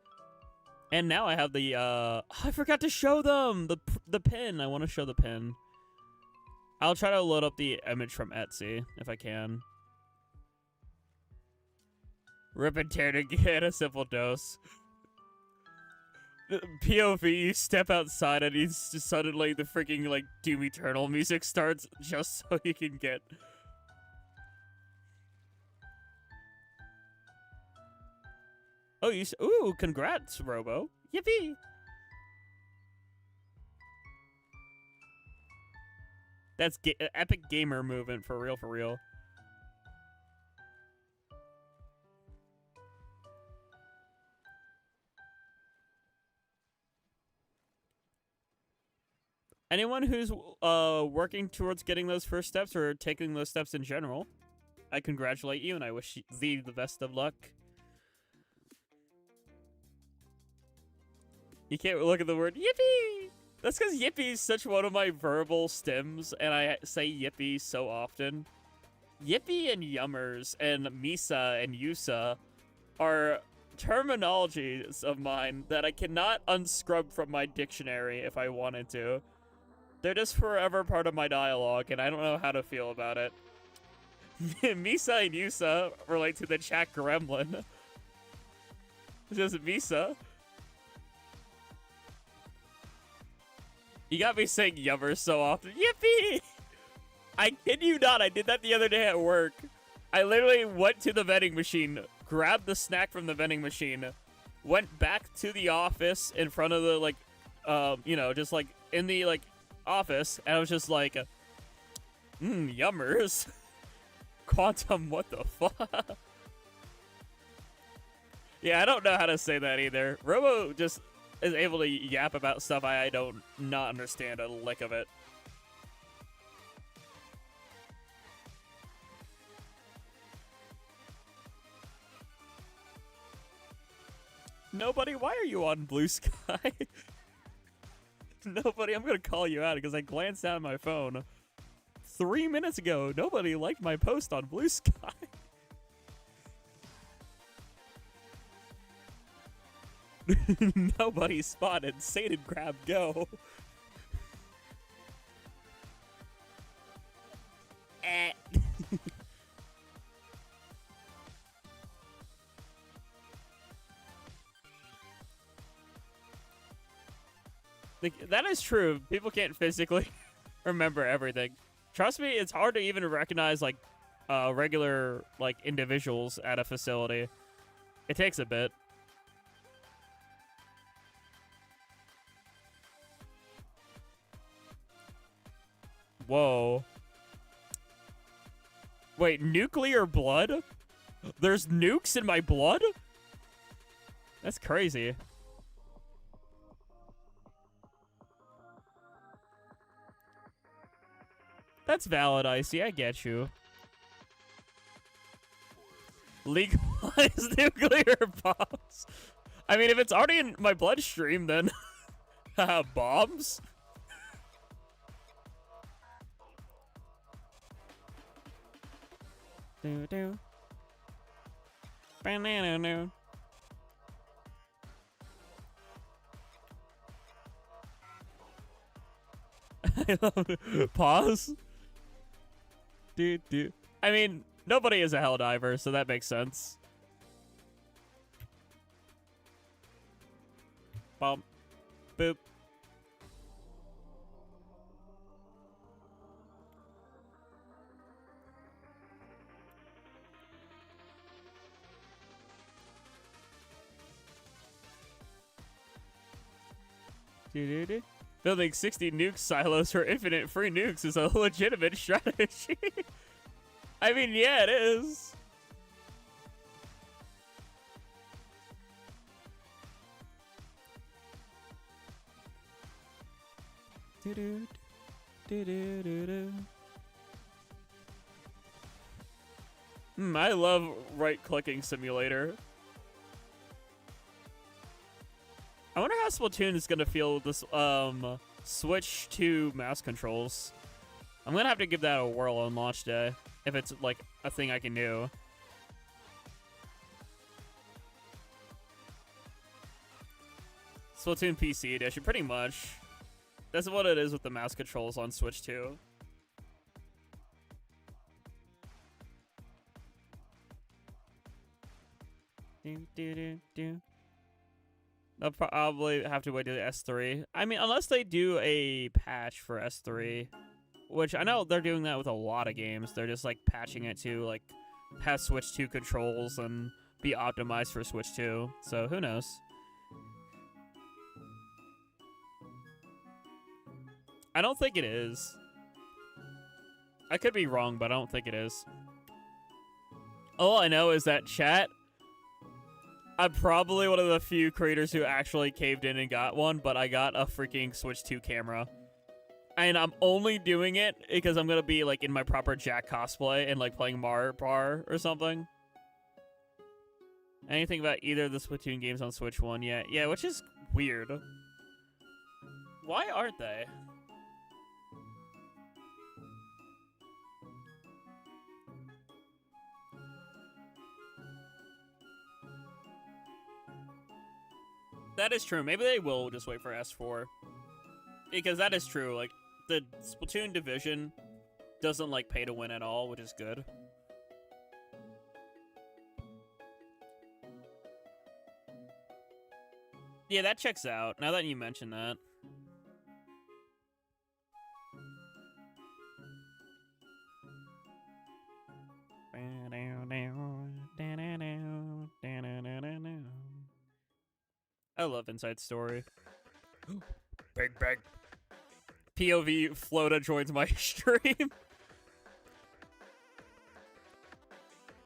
And now I have the I forgot to show them the pin. I want to show the pin. I'll try to load up the image from Etsy if I can. Rip and tear to get a simple dose. POV, you step outside and he's just suddenly the freaking like Doom Eternal music starts just so you can get Oh, ooh, congrats, Robo. Yippee! That's epic gamer movement, for real, for real. Anyone who's working towards getting those first steps or taking those steps in general, I congratulate you and I wish thee the best of luck. You can't look at the word yippee! That's because yippee is such one of my verbal stems, and I say yippee so often. Yippee and yummers and misa and yusa are terminologies of mine that I cannot unscrub from my dictionary if I wanted to. They're just forever part of my dialogue, and I don't know how to feel about it. Misa and yusa relate to the chat gremlin. It's just Misa. You got me saying yummers so often. Yippee! I kid you not, I did that the other day at work. I literally went to the vending machine, grabbed the snack from the vending machine, went back to the office in front of the, like, you know, just, like, in the, like, office, and I was just like, yummers. Quantum, what the fuck? Yeah, I don't know how to say that either. Robo just is able to yap about stuff I don't not understand a lick of it. Nobody, why are you on Blue Sky? Nobody, I'm gonna call you out because I glanced down at my phone 3 minutes ago. Nobody liked my post on Blue Sky. Nobody spotted. Sated grab, go. Like, that is true. People can't physically remember everything. Trust me, it's hard to even recognize, like, regular, like, individuals at a facility. It takes a bit. Whoa. Wait, nuclear blood? There's nukes in my blood? That's crazy. That's valid, Icy. I get you. Legalize nuclear bombs. I mean, if it's already in my bloodstream, then bombs? Do. Banana no. I love it. Pause. Do. I mean, nobody is a helldiver, so that makes sense. Bump. Boop. Building 60 nuke silos for infinite free nukes is a legitimate strategy. I mean, yeah, it is. I love right-clicking simulator. I wonder how Splatoon is gonna feel with this switch to mouse controls. I'm gonna have to give that a whirl on launch day if it's like a thing I can do. Splatoon PC edition, pretty much. That's what it is with the mouse controls on Switch 2. They'll probably have to wait to the S3. I mean, unless they do a patch for S3, which I know they're doing that with a lot of games. They're just like patching it to like has Switch 2 controls and be optimized for Switch 2. So who knows? I don't think it is. I could be wrong, but I don't think it is. All I know is that chat, I'm probably one of the few creators who actually caved in and got one, but I got a freaking Switch 2 camera. And I'm only doing it because I'm going to be like in my proper Jack cosplay and like playing Mario Bar or something. Anything about either of the Splatoon games on Switch 1 yet? Yeah, which is weird. Why aren't they? That is true. Maybe they will just wait for S4. Because that is true. Like, the Splatoon division doesn't, like, pay to win at all, which is good. Yeah, that checks out, now that you mention that. I love Inside Story. Bang, bang. POV Flota joins my stream.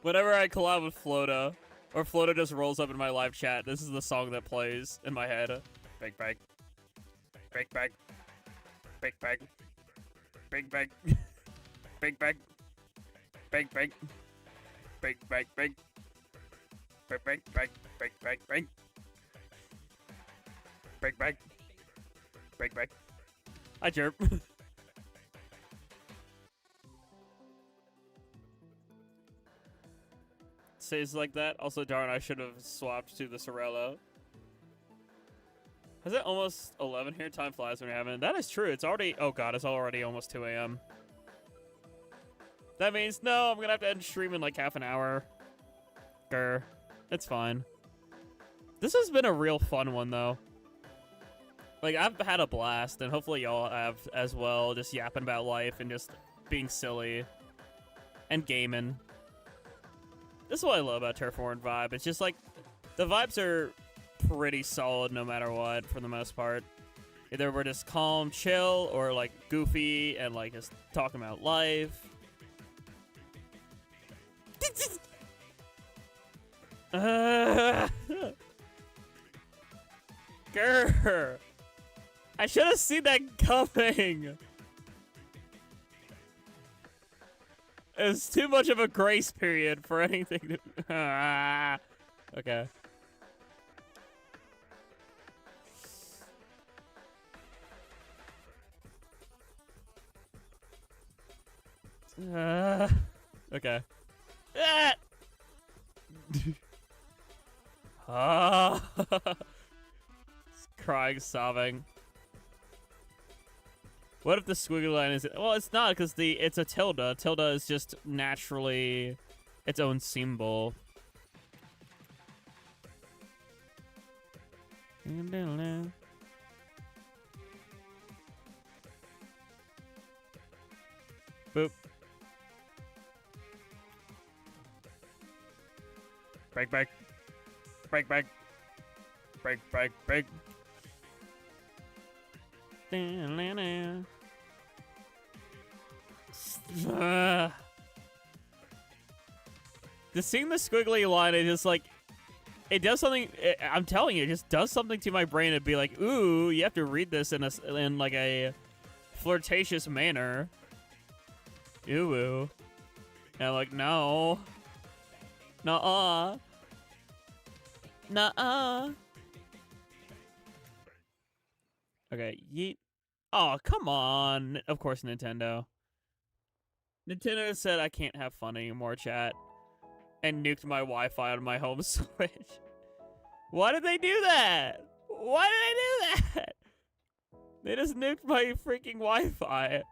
Whenever I collab with Flota, or Flota just rolls up in my live chat, this is the song that plays in my head. Bang, bang. Bang, bang. Bang, bang. Bang, bang. Bang, bang. Bang, bang. Bang, bang, bang. Bang, bang, bang. Bang, bang, bang. Bang, bang. Bang, bang. Hi, Jerp. Says like that. Also, darn, I should have swapped to the Sorello. Is it almost 11 here? Time flies when you're having it. That is true. It's already... Oh, God. It's already almost 2 a.m. That means... No, I'm going to have to end stream in like half an hour. Grr. It's fine. This has been a real fun one, though. Like, I've had a blast, and hopefully y'all have as well, just yapping about life and just being silly and gaming. This is what I love about Turf War and Vibe. It's just, like, the vibes are pretty solid no matter what, for the most part. Either we're just calm, chill, or, like, goofy and, like, just talking about life. Grr. I should have seen that coming. It's too much of a grace period for anything to... Okay. Okay. Crying, sobbing. What if the squiggly line is... Well, it's not, because it's a tilde. Tilde is just naturally its own symbol. Boop. Break, break. Break, break. Break, break, break. Just seeing the squiggly line, it just like, it does something. I'm telling you, it just does something to my brain. It'd be like, ooh, you have to read this in like a flirtatious manner. Ooh, and I'm like, no, nuh-uh, nuh-uh. Okay, yeet. Oh, come on. Of course, Nintendo. Nintendo said I can't have fun anymore, chat. And nuked my Wi-Fi on my home Switch. Why did they do that? Why did they do that? They just nuked my freaking Wi-Fi.